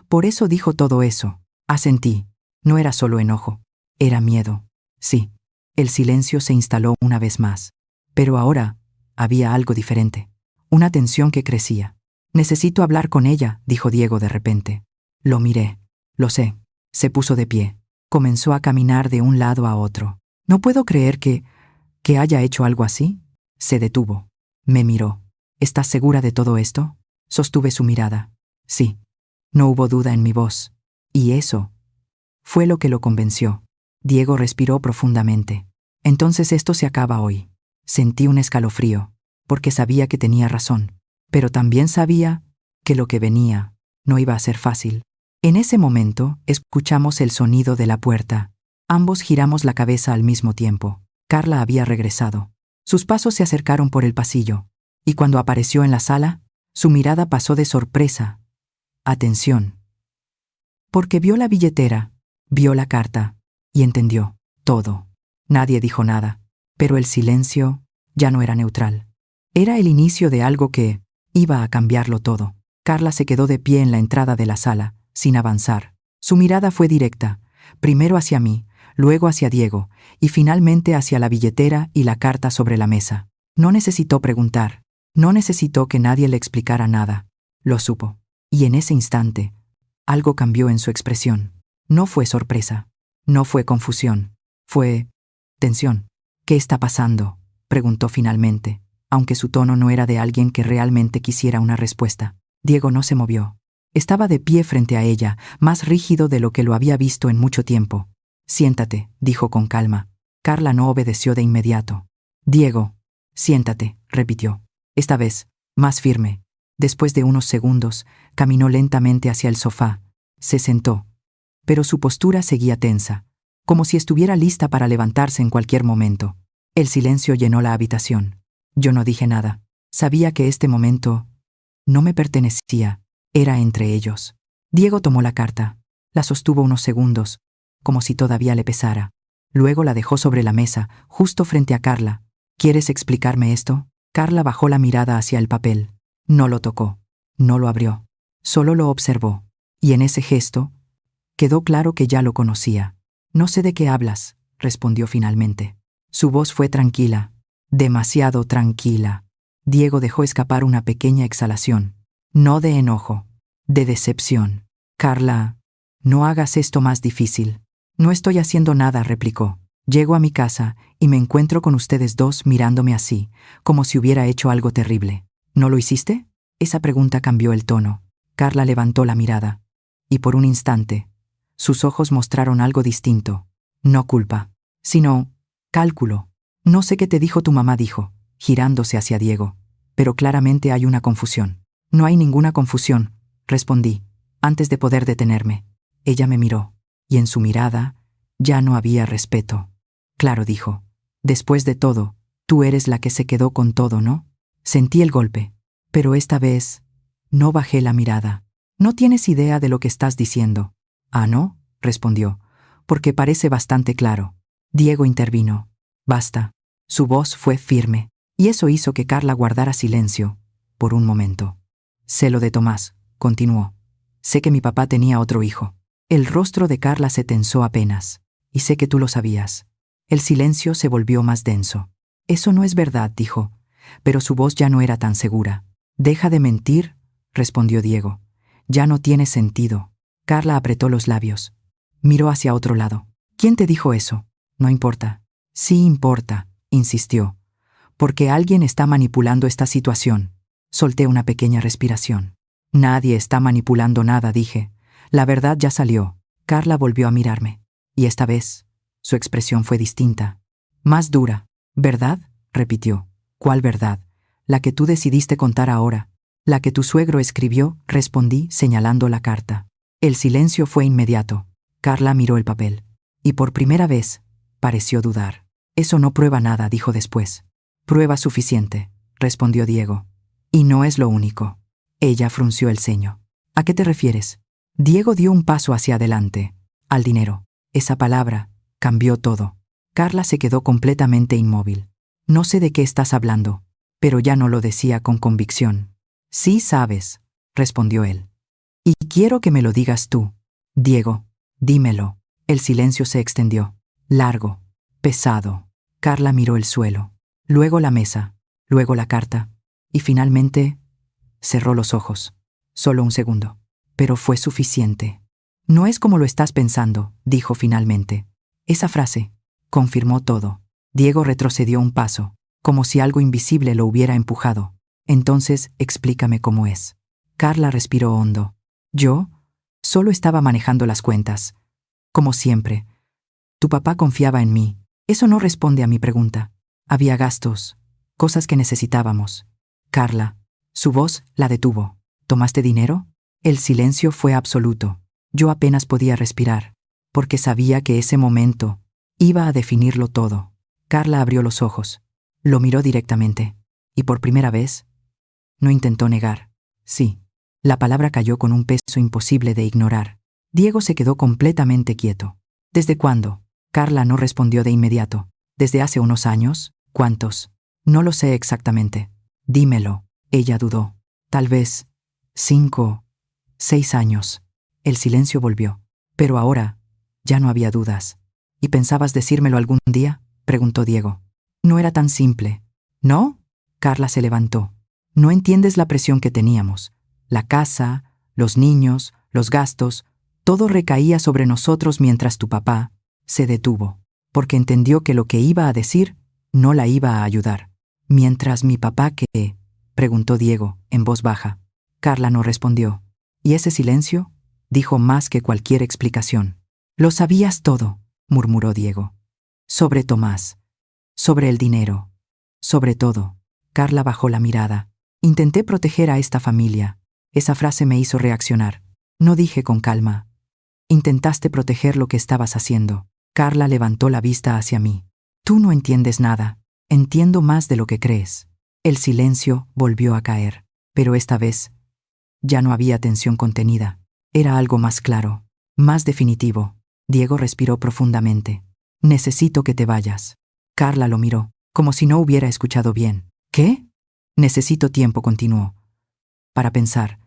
Por eso dijo todo eso. Asentí. No era solo enojo, era miedo. Sí. El silencio se instaló una vez más. Pero ahora había algo diferente. Una tensión que crecía. Necesito hablar con ella, dijo Diego de repente. Lo miré. Lo sé. Se puso de pie. Comenzó a caminar de un lado a otro. No puedo creer que haya hecho algo así. Se detuvo. Me miró. ¿Estás segura de todo esto? Sostuve su mirada. Sí. No hubo duda en mi voz. Y eso fue lo que lo convenció. Diego respiró profundamente. Entonces esto se acaba hoy. Sentí un escalofrío, porque sabía que tenía razón, pero también sabía que lo que venía no iba a ser fácil. En ese momento, escuchamos el sonido de la puerta. Ambos giramos la cabeza al mismo tiempo. Carla había regresado. Sus pasos se acercaron por el pasillo, y cuando apareció en la sala, su mirada pasó de sorpresa a tensión. Porque vio la billetera, vio la carta, y entendió todo. Nadie dijo nada, pero el silencio ya no era neutral. Era el inicio de algo que iba a cambiarlo todo. Carla se quedó de pie en la entrada de la sala, sin avanzar. Su mirada fue directa, primero hacia mí, luego hacia Diego, y finalmente hacia la billetera y la carta sobre la mesa. No necesitó preguntar, no necesitó que nadie le explicara nada. Lo supo. Y en ese instante, algo cambió en su expresión. No fue sorpresa, no fue confusión, fue tensión. ¿Qué está pasando?, preguntó finalmente, aunque su tono no era de alguien que realmente quisiera una respuesta. Diego no se movió. Estaba de pie frente a ella, más rígido de lo que lo había visto en mucho tiempo. Siéntate, dijo con calma. Carla no obedeció de inmediato. Diego, siéntate, repitió. Esta vez, más firme. Después de unos segundos, caminó lentamente hacia el sofá. Se sentó. Pero su postura seguía tensa, como si estuviera lista para levantarse en cualquier momento. El silencio llenó la habitación. Yo no dije nada. Sabía que este momento no me pertenecía, era entre ellos. Diego tomó la carta. La sostuvo unos segundos, como si todavía le pesara. Luego la dejó sobre la mesa, justo frente a Carla. ¿Quieres explicarme esto? Carla bajó la mirada hacia el papel. No lo tocó, no lo abrió, solo lo observó. Y en ese gesto, quedó claro que ya lo conocía. No sé de qué hablas, respondió finalmente. Su voz fue tranquila, demasiado tranquila. Diego dejó escapar una pequeña exhalación. No de enojo, de decepción. Carla, no hagas esto más difícil. No estoy haciendo nada, replicó. Llego a mi casa y me encuentro con ustedes dos mirándome así, como si hubiera hecho algo terrible. ¿No lo hiciste? Esa pregunta cambió el tono. Carla levantó la mirada. Y por un instante, sus ojos mostraron algo distinto. No culpa, sino cálculo. No sé qué te dijo tu mamá, dijo, girándose hacia Diego. Pero claramente hay una confusión. No hay ninguna confusión, respondí, antes de poder detenerme. Ella me miró, y en su mirada ya no había respeto. Claro, dijo. Después de todo, tú eres la que se quedó con todo, ¿no? Sentí el golpe, pero esta vez no bajé la mirada. No tienes idea de lo que estás diciendo. Ah, ¿no?, respondió, porque parece bastante claro. Diego intervino. Basta. Su voz fue firme, y eso hizo que Carla guardara silencio, por un momento. Sé lo de Tomás, continuó. Sé que mi papá tenía otro hijo. El rostro de Carla se tensó apenas, y sé que tú lo sabías. El silencio se volvió más denso. Eso no es verdad, dijo, pero su voz ya no era tan segura. Deja de mentir, respondió Diego. Ya no tiene sentido. Carla apretó los labios. Miró hacia otro lado. ¿Quién te dijo eso? No importa. Sí importa, insistió. Porque alguien está manipulando esta situación. Solté una pequeña respiración. Nadie está manipulando nada, dije. La verdad ya salió. Carla volvió a mirarme. Y esta vez, su expresión fue distinta. Más dura. ¿Verdad? Repitió. ¿Cuál verdad? La que tú decidiste contar ahora. La que tu suegro escribió, respondí, señalando la carta. El silencio fue inmediato. Carla miró el papel. Y por primera vez, pareció dudar. Eso no prueba nada, dijo después. Prueba suficiente, respondió Diego. Y no es lo único. Ella frunció el ceño. ¿A qué te refieres? Diego dio un paso hacia adelante. Al dinero. Esa palabra cambió todo. Carla se quedó completamente inmóvil. No sé de qué estás hablando, pero ya no lo decía con convicción. Sí sabes, respondió él. Y quiero que me lo digas tú. Diego, dímelo. El silencio se extendió. Largo, pesado. Carla miró el suelo, luego la mesa, luego la carta, y finalmente cerró los ojos. Solo un segundo. Pero fue suficiente. No es como lo estás pensando, dijo finalmente. Esa frase confirmó todo. Diego retrocedió un paso, como si algo invisible lo hubiera empujado. Entonces, explícame cómo es. Carla respiró hondo. Yo solo estaba manejando las cuentas. Como siempre. Tu papá confiaba en mí. Eso no responde a mi pregunta. Había gastos, cosas que necesitábamos. Carla, su voz la detuvo. ¿Tomaste dinero? El silencio fue absoluto. Yo apenas podía respirar, porque sabía que ese momento iba a definirlo todo. Carla abrió los ojos, lo miró directamente, y por primera vez, no intentó negar. Sí, la palabra cayó con un peso imposible de ignorar. Diego se quedó completamente quieto. ¿Desde cuándo? Carla no respondió de inmediato. ¿Desde hace unos años? ¿Cuántos? No lo sé exactamente. Dímelo. Ella dudó. Tal vez 5, 6 años. El silencio volvió. Pero ahora ya no había dudas. ¿Y pensabas decírmelo algún día? Preguntó Diego. No era tan simple. ¿No? Carla se levantó. No entiendes la presión que teníamos. La casa, los niños, los gastos, todo recaía sobre nosotros mientras tu papá se detuvo, porque entendió que lo que iba a decir no la iba a ayudar. Mientras mi papá ¿qué? Preguntó Diego, en voz baja. Carla no respondió. ¿Y ese silencio? Dijo más que cualquier explicación. Lo sabías todo, murmuró Diego. Sobre Tomás, sobre el dinero, sobre todo. Carla bajó la mirada. Intenté proteger a esta familia. Esa frase me hizo reaccionar. No dije con calma. Intentaste proteger lo que estabas haciendo. Carla levantó la vista hacia mí. Tú no entiendes nada. Entiendo más de lo que crees. El silencio volvió a caer, pero esta vez ya no había tensión contenida. Era algo más claro, más definitivo. Diego respiró profundamente. Necesito que te vayas. Carla lo miró, como si no hubiera escuchado bien. ¿Qué? Necesito tiempo, continuó. Para pensar,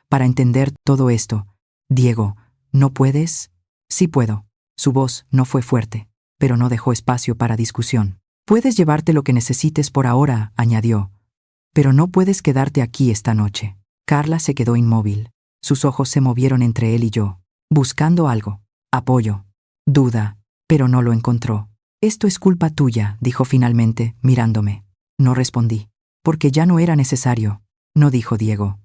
para entender todo esto. Diego, ¿no puedes? Sí puedo. Su voz no fue fuerte, pero no dejó espacio para discusión. Puedes llevarte lo que necesites por ahora, añadió. Pero no puedes quedarte aquí esta noche. Carla se quedó inmóvil. Sus ojos se movieron entre él y yo, buscando algo. Apoyo. Duda. Pero no lo encontró. Esto es culpa tuya, dijo finalmente, mirándome. No respondí. Porque ya no era necesario. No, dijo Diego.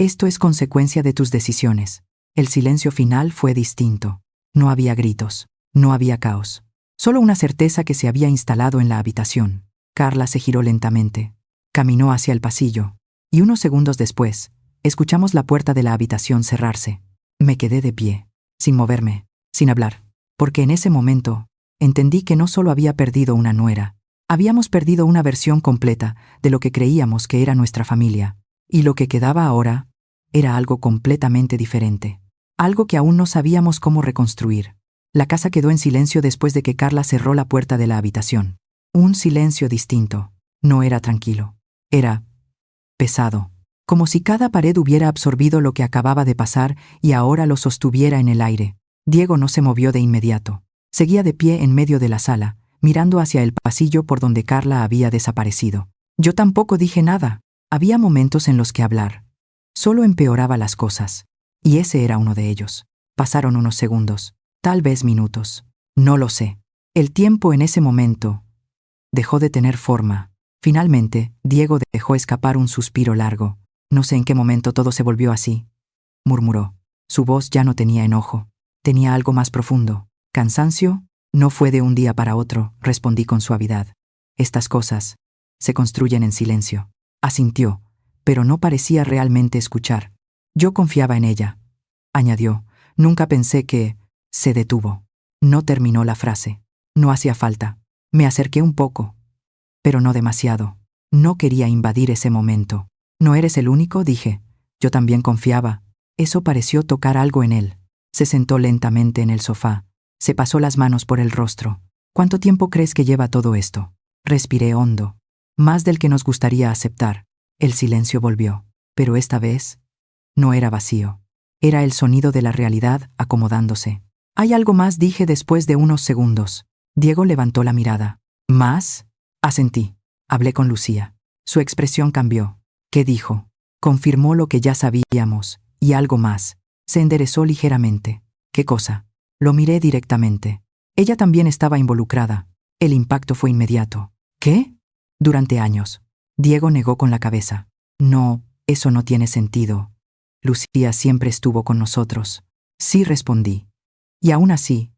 Esto es consecuencia de tus decisiones. El silencio final fue distinto. No había gritos. No había caos. Solo una certeza que se había instalado en la habitación. Carla se giró lentamente. Caminó hacia el pasillo. Y unos segundos después, escuchamos la puerta de la habitación cerrarse. Me quedé de pie, sin moverme, sin hablar. Porque en ese momento, entendí que no solo había perdido una nuera, habíamos perdido una versión completa de lo que creíamos que era nuestra familia. Y lo que quedaba ahora era algo completamente diferente. Algo que aún no sabíamos cómo reconstruir. La casa quedó en silencio después de que Carla cerró la puerta de la habitación. Un silencio distinto. No era tranquilo. Era pesado. Como si cada pared hubiera absorbido lo que acababa de pasar y ahora lo sostuviera en el aire. Diego no se movió de inmediato. Seguía de pie en medio de la sala, mirando hacia el pasillo por donde Carla había desaparecido. Yo tampoco dije nada. Había momentos en los que hablar solo empeoraba las cosas. Y ese era uno de ellos. Pasaron unos segundos. Tal vez minutos. No lo sé. El tiempo en ese momento dejó de tener forma. Finalmente, Diego dejó escapar un suspiro largo. No sé en qué momento todo se volvió así, murmuró. Su voz ya no tenía enojo. Tenía algo más profundo. ¿Cansancio? No fue de un día para otro, respondí con suavidad. Estas cosas se construyen en silencio. Asintió, pero no parecía realmente escuchar. Yo confiaba en ella, añadió. Nunca pensé que... Se detuvo. No terminó la frase. No hacía falta. Me acerqué un poco, pero no demasiado. No quería invadir ese momento. No eres el único, dije. Yo también confiaba. Eso pareció tocar algo en él. Se sentó lentamente en el sofá. Se pasó las manos por el rostro. ¿Cuánto tiempo crees que lleva todo esto? Respiré hondo. Más del que nos gustaría aceptar. El silencio volvió. Pero esta vez no era vacío. Era el sonido de la realidad acomodándose. Hay algo más, dije después de unos segundos. Diego levantó la mirada. ¿Más? Asentí. Hablé con Lucía. Su expresión cambió. ¿Qué dijo? Confirmó lo que ya sabíamos, y algo más. Se enderezó ligeramente. ¿Qué cosa? Lo miré directamente. Ella también estaba involucrada. El impacto fue inmediato. ¿Qué? Durante años. Diego negó con la cabeza. No, eso no tiene sentido. Lucía siempre estuvo con nosotros. Sí, respondí. Y aún así,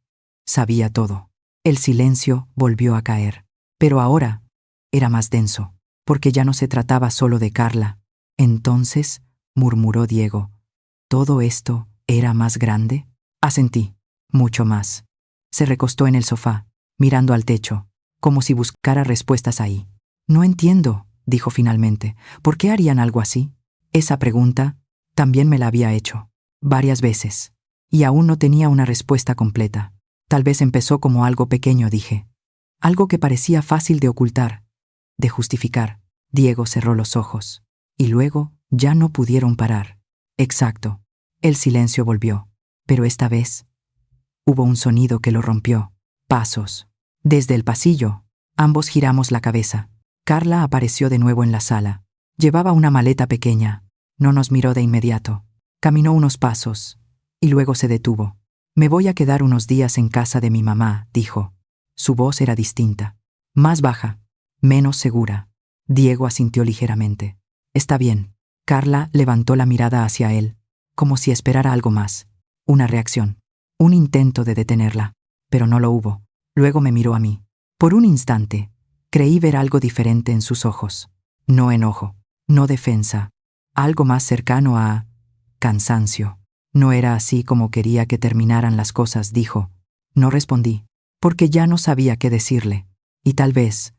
sabía todo. El silencio volvió a caer. Pero ahora era más denso, porque ya no se trataba solo de Carla. Entonces, murmuró Diego, ¿todo esto era más grande? Asentí, mucho más. Se recostó en el sofá, mirando al techo, como si buscara respuestas ahí. No entiendo, dijo finalmente. ¿Por qué harían algo así? Esa pregunta también me la había hecho, varias veces, y aún no tenía una respuesta completa. Tal vez empezó como algo pequeño, dije. Algo que parecía fácil de ocultar, de justificar. Diego cerró los ojos, y luego ya no pudieron parar. Exacto. El silencio volvió, pero esta vez hubo un sonido que lo rompió. Pasos. Desde el pasillo, ambos giramos la cabeza. Carla apareció de nuevo en la sala. Llevaba una maleta pequeña. No nos miró de inmediato. Caminó unos pasos, y luego se detuvo. Me voy a quedar unos días en casa de mi mamá, dijo. Su voz era distinta, más baja, menos segura. Diego asintió ligeramente. Está bien. Carla levantó la mirada hacia él, como si esperara algo más. Una reacción. Un intento de detenerla. Pero no lo hubo. Luego me miró a mí. Por un instante, creí ver algo diferente en sus ojos. No enojo, no defensa. Algo más cercano a... cansancio. No era así como quería que terminaran las cosas, dijo. No respondí, porque ya no sabía qué decirle. Y tal vez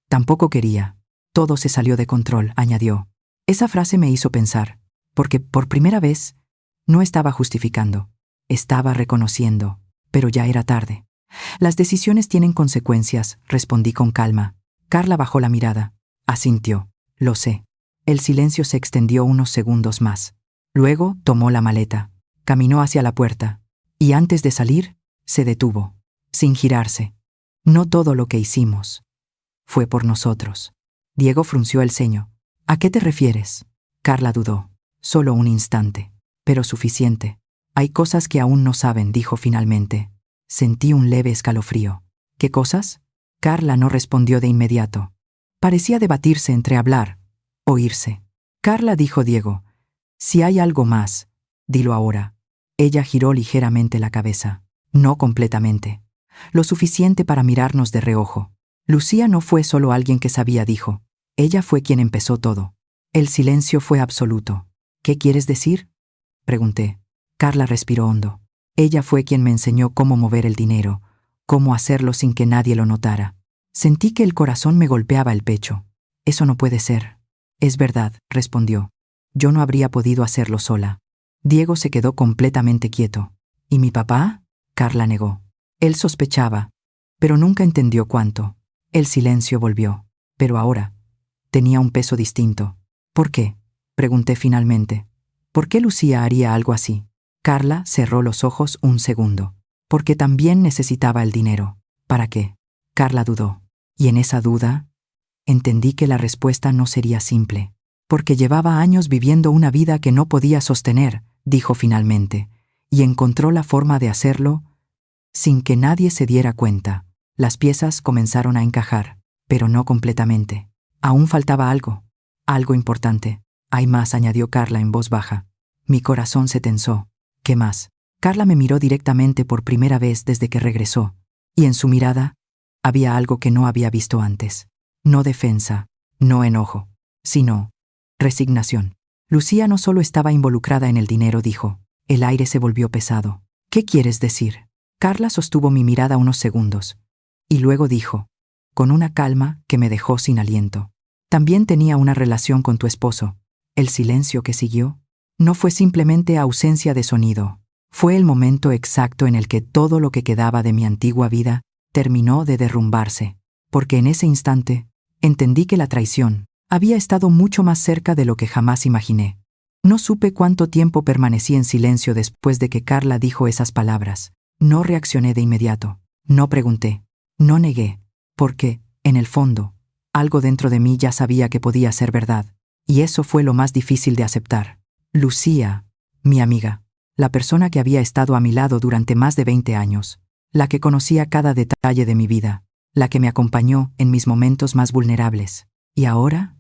tampoco quería. Todo se salió de control, añadió. Esa frase me hizo pensar, porque por primera vez no estaba justificando, estaba reconociendo, pero ya era tarde. Las decisiones tienen consecuencias, respondí con calma. Carla bajó la mirada. Asintió. Lo sé. El silencio se extendió unos segundos más. Luego tomó la maleta, caminó hacia la puerta, y antes de salir, se detuvo, sin girarse. No todo lo que hicimos fue por nosotros. Diego frunció el ceño. ¿A qué te refieres? Carla dudó. Solo un instante, pero suficiente. Hay cosas que aún no saben, dijo finalmente. Sentí un leve escalofrío. ¿Qué cosas? Carla no respondió de inmediato. Parecía debatirse entre hablar o irse. Carla, dijo Diego, si hay algo más, dilo ahora. Ella giró ligeramente la cabeza. No completamente. Lo suficiente para mirarnos de reojo. Lucía no fue solo alguien que sabía, dijo. Ella fue quien empezó todo. El silencio fue absoluto. ¿Qué quieres decir? Pregunté. Carla respiró hondo. Ella fue quien me enseñó cómo mover el dinero, cómo hacerlo sin que nadie lo notara. Sentí que el corazón me golpeaba el pecho. Eso no puede ser. Es verdad, respondió. Yo no habría podido hacerlo sola. Diego se quedó completamente quieto. ¿Y mi papá? Carla negó. Él sospechaba, pero nunca entendió cuánto. El silencio volvió, pero ahora tenía un peso distinto. ¿Por qué? Pregunté finalmente. ¿Por qué Lucía haría algo así? Carla cerró los ojos un segundo. Porque también necesitaba el dinero. ¿Para qué? Carla dudó. Y en esa duda, entendí que la respuesta no sería simple. Porque llevaba años viviendo una vida que no podía sostener, dijo finalmente, y encontró la forma de hacerlo Sin que nadie se diera cuenta, las piezas comenzaron a encajar, pero no completamente. Aún faltaba algo, algo importante. Hay más, añadió Carla en voz baja. Mi corazón se tensó. ¿Qué más? Carla me miró directamente por primera vez desde que regresó, y en su mirada había algo que no había visto antes. No defensa, no enojo, sino resignación. Lucía no solo estaba involucrada en el dinero, dijo. El aire se volvió pesado. ¿Qué quieres decir? Carla sostuvo mi mirada unos segundos, y luego dijo, con una calma que me dejó sin aliento. También tenía una relación con tu esposo. El silencio que siguió no fue simplemente ausencia de sonido. Fue el momento exacto en el que todo lo que quedaba de mi antigua vida terminó de derrumbarse, porque en ese instante entendí que la traición había estado mucho más cerca de lo que jamás imaginé. No supe cuánto tiempo permanecí en silencio después de que Carla dijo esas palabras. No reaccioné de inmediato, no pregunté, no negué, porque, en el fondo, algo dentro de mí ya sabía que podía ser verdad, y eso fue lo más difícil de aceptar. Lucía, mi amiga, la persona que había estado a mi lado durante más de 20 años, la que conocía cada detalle de mi vida, la que me acompañó en mis momentos más vulnerables. Y ahora,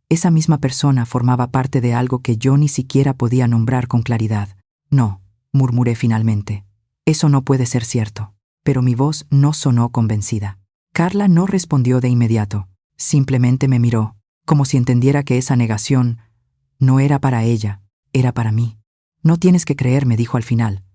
esa misma persona formaba parte de algo que yo ni siquiera podía nombrar con claridad. No, murmuré finalmente. Eso no puede ser cierto. Pero mi voz no sonó convencida. Carla no respondió de inmediato. Simplemente me miró, como si entendiera que esa negación no era para ella, era para mí. No tienes que creerme, dijo al final.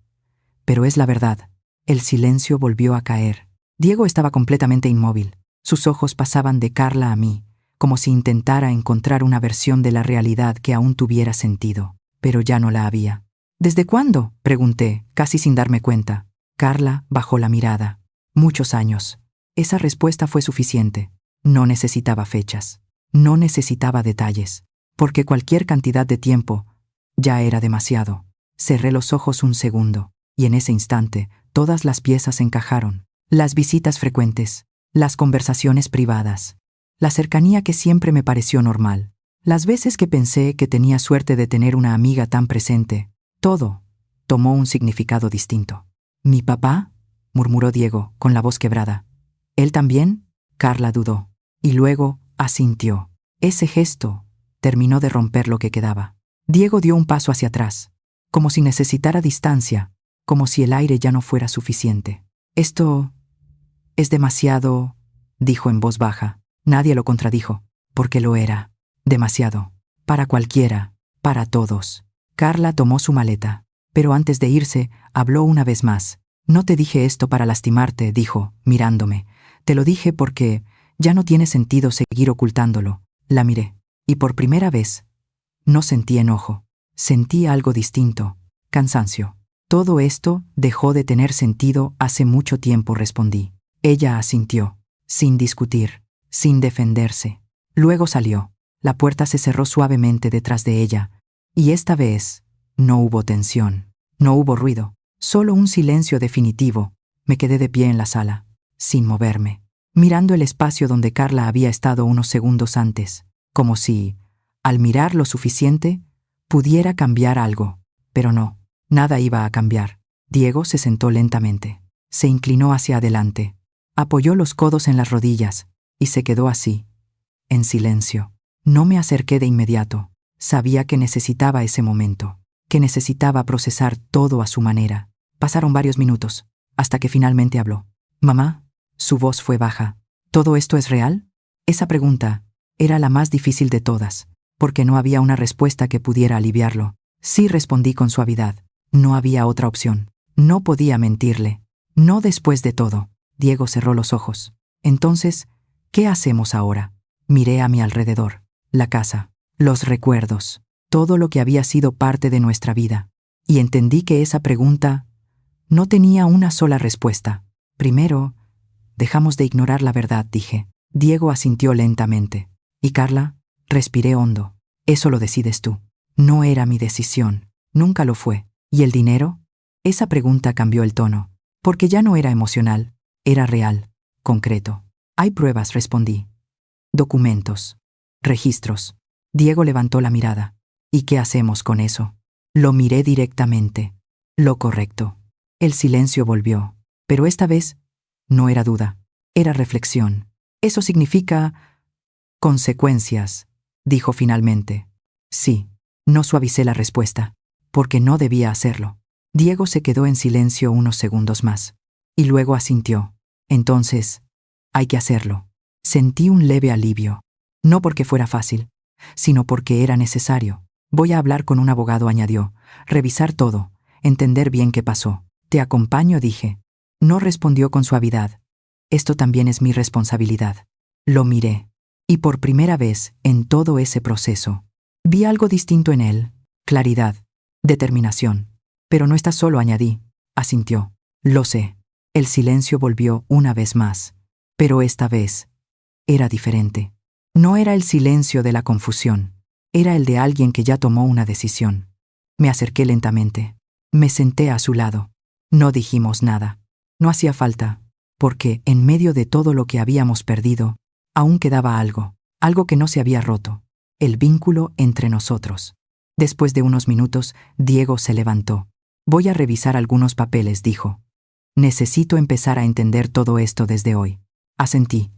Pero es la verdad. El silencio volvió a caer. Diego estaba completamente inmóvil. Sus ojos pasaban de Carla a mí, como si intentara encontrar una versión de la realidad que aún tuviera sentido, pero ya no la había. ¿Desde cuándo?, pregunté, casi sin darme cuenta. Carla bajó la mirada. Muchos años. Esa respuesta fue suficiente. No necesitaba fechas. No necesitaba detalles, porque cualquier cantidad de tiempo ya era demasiado. Cerré los ojos un segundo, y en ese instante todas las piezas encajaron. Las visitas frecuentes, las conversaciones privadas, la cercanía que siempre me pareció normal, las veces que pensé que tenía suerte de tener una amiga tan presente, todo tomó un significado distinto. ¿Mi papá?, murmuró Diego, con la voz quebrada. ¿Él también? Carla dudó, y luego asintió. Ese gesto terminó de romper lo que quedaba. Diego dio un paso hacia atrás, como si necesitara distancia, como si el aire ya no fuera suficiente. Esto es demasiado, dijo en voz baja. Nadie lo contradijo, porque lo era. Demasiado. Para cualquiera, para todos. Carla tomó su maleta, pero antes de irse, habló una vez más. No te dije esto para lastimarte, dijo, mirándome. Te lo dije porque ya no tiene sentido seguir ocultándolo. La miré, y por primera vez no sentí enojo. Sentí algo distinto, cansancio. Todo esto dejó de tener sentido hace mucho tiempo, respondí. Ella asintió, sin discutir, sin defenderse. Luego salió. La puerta se cerró suavemente detrás de ella, y esta vez no hubo tensión, no hubo ruido, solo un silencio definitivo. Me quedé de pie en la sala, sin moverme, mirando el espacio donde Carla había estado unos segundos antes, como si, al mirar lo suficiente, pudiera cambiar algo. Pero no, nada iba a cambiar. Diego se sentó lentamente, se inclinó hacia adelante, apoyó los codos en las rodillas, y se quedó así, en silencio. No me acerqué de inmediato. Sabía que necesitaba ese momento, que necesitaba procesar todo a su manera. Pasaron varios minutos, hasta que finalmente habló. «Mamá», su voz fue baja. «¿Todo esto es real?». Esa pregunta era la más difícil de todas, porque no había una respuesta que pudiera aliviarlo. Sí, respondí con suavidad. No había otra opción. No podía mentirle. No después de todo. Diego cerró los ojos. «Entonces, ¿qué hacemos ahora?». Miré a mi alrededor. La casa, los recuerdos, todo lo que había sido parte de nuestra vida. Y entendí que esa pregunta no tenía una sola respuesta. Primero, dejamos de ignorar la verdad, dije. Diego asintió lentamente. «¿Y Carla?». Respiré hondo. «Eso lo decides tú». No era mi decisión. Nunca lo fue. ¿Y el dinero? Esa pregunta cambió el tono, porque ya no era emocional, era real, concreto. «Hay pruebas», respondí. «Documentos. Registros». Diego levantó la mirada. «¿Y qué hacemos con eso?». Lo miré directamente. «Lo correcto». El silencio volvió. Pero esta vez no era duda, era reflexión. Eso significa consecuencias, dijo finalmente. Sí, no suavicé la respuesta, porque no debía hacerlo. Diego se quedó en silencio unos segundos más, y luego asintió. Entonces, hay que hacerlo. Sentí un leve alivio, no porque fuera fácil, sino porque era necesario. Voy a hablar con un abogado, añadió, revisar todo, entender bien qué pasó. Te acompaño, dije. No respondió con suavidad. Esto también es mi responsabilidad. Lo miré, y por primera vez en todo ese proceso, vi algo distinto en él, claridad, determinación. Pero no estás solo, añadí. Asintió. Lo sé. El silencio volvió una vez más, pero esta vez era diferente. No era el silencio de la confusión, era el de alguien que ya tomó una decisión. Me acerqué lentamente. Me senté a su lado. No dijimos nada. No hacía falta, porque en medio de todo lo que habíamos perdido, aún quedaba algo, algo que no se había roto, el vínculo entre nosotros. Después de unos minutos, Diego se levantó. Voy a revisar algunos papeles, dijo. Necesito empezar a entender todo esto desde hoy. Asentí.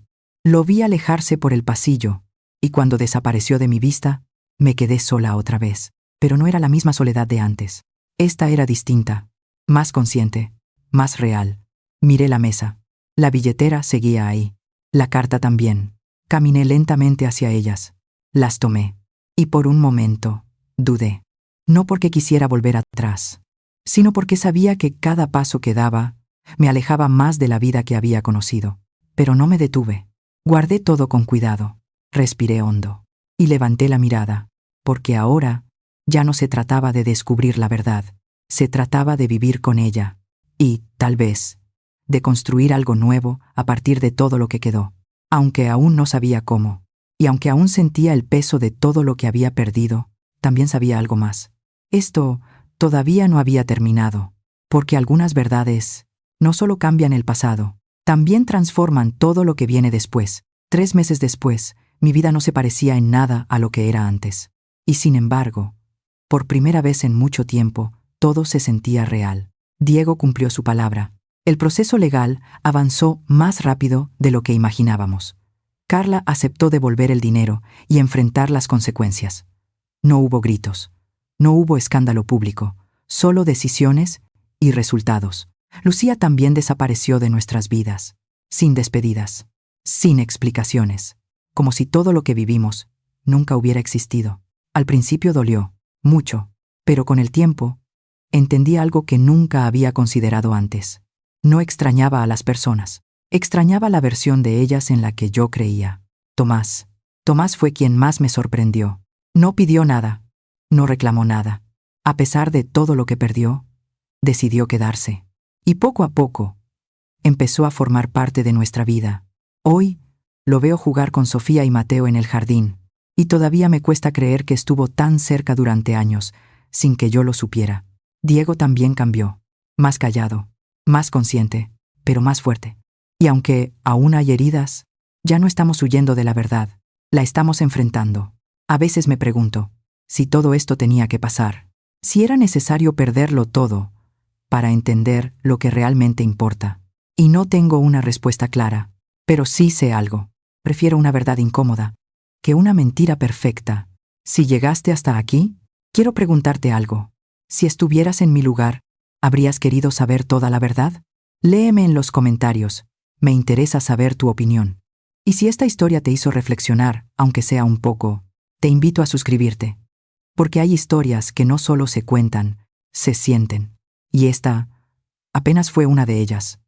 Lo vi alejarse por el pasillo, y cuando desapareció de mi vista, me quedé sola otra vez. Pero no era la misma soledad de antes. Esta era distinta, más consciente, más real. Miré la mesa. La billetera seguía ahí. La carta también. Caminé lentamente hacia ellas. Las tomé. Y por un momento, dudé. No porque quisiera volver atrás, sino porque sabía que cada paso que daba me alejaba más de la vida que había conocido. Pero no me detuve. Guardé todo con cuidado. Respiré hondo. Y levanté la mirada, porque ahora ya no se trataba de descubrir la verdad. Se trataba de vivir con ella. Y, tal vez, de construir algo nuevo a partir de todo lo que quedó. Aunque aún no sabía cómo, y aunque aún sentía el peso de todo lo que había perdido, también sabía algo más. Esto todavía no había terminado, porque algunas verdades no solo cambian el pasado, también transforman todo lo que viene después. 3 meses después, mi vida no se parecía en nada a lo que era antes. Y sin embargo, por primera vez en mucho tiempo, todo se sentía real. Diego cumplió su palabra. El proceso legal avanzó más rápido de lo que imaginábamos. Carla aceptó devolver el dinero y enfrentar las consecuencias. No hubo gritos, no hubo escándalo público, solo decisiones y resultados. Lucía también desapareció de nuestras vidas, sin despedidas, sin explicaciones, como si todo lo que vivimos nunca hubiera existido. Al principio dolió, mucho, pero con el tiempo entendí algo que nunca había considerado antes. No extrañaba a las personas, extrañaba la versión de ellas en la que yo creía. Tomás fue quien más me sorprendió. No pidió nada, no reclamó nada. A pesar de todo lo que perdió, decidió quedarse. Y poco a poco, empezó a formar parte de nuestra vida. Hoy, lo veo jugar con Sofía y Mateo en el jardín, y todavía me cuesta creer que estuvo tan cerca durante años, sin que yo lo supiera. Diego también cambió, más callado, más consciente, pero más fuerte. Y aunque aún hay heridas, ya no estamos huyendo de la verdad, la estamos enfrentando. A veces me pregunto, si todo esto tenía que pasar, si era necesario perderlo todo para entender lo que realmente importa. Y no tengo una respuesta clara, pero sí sé algo. Prefiero una verdad incómoda que una mentira perfecta. Si llegaste hasta aquí, quiero preguntarte algo. Si estuvieras en mi lugar, ¿habrías querido saber toda la verdad? Léeme en los comentarios. Me interesa saber tu opinión. Y si esta historia te hizo reflexionar, aunque sea un poco, te invito a suscribirte. Porque hay historias que no solo se cuentan, se sienten. Y esta apenas fue una de ellas.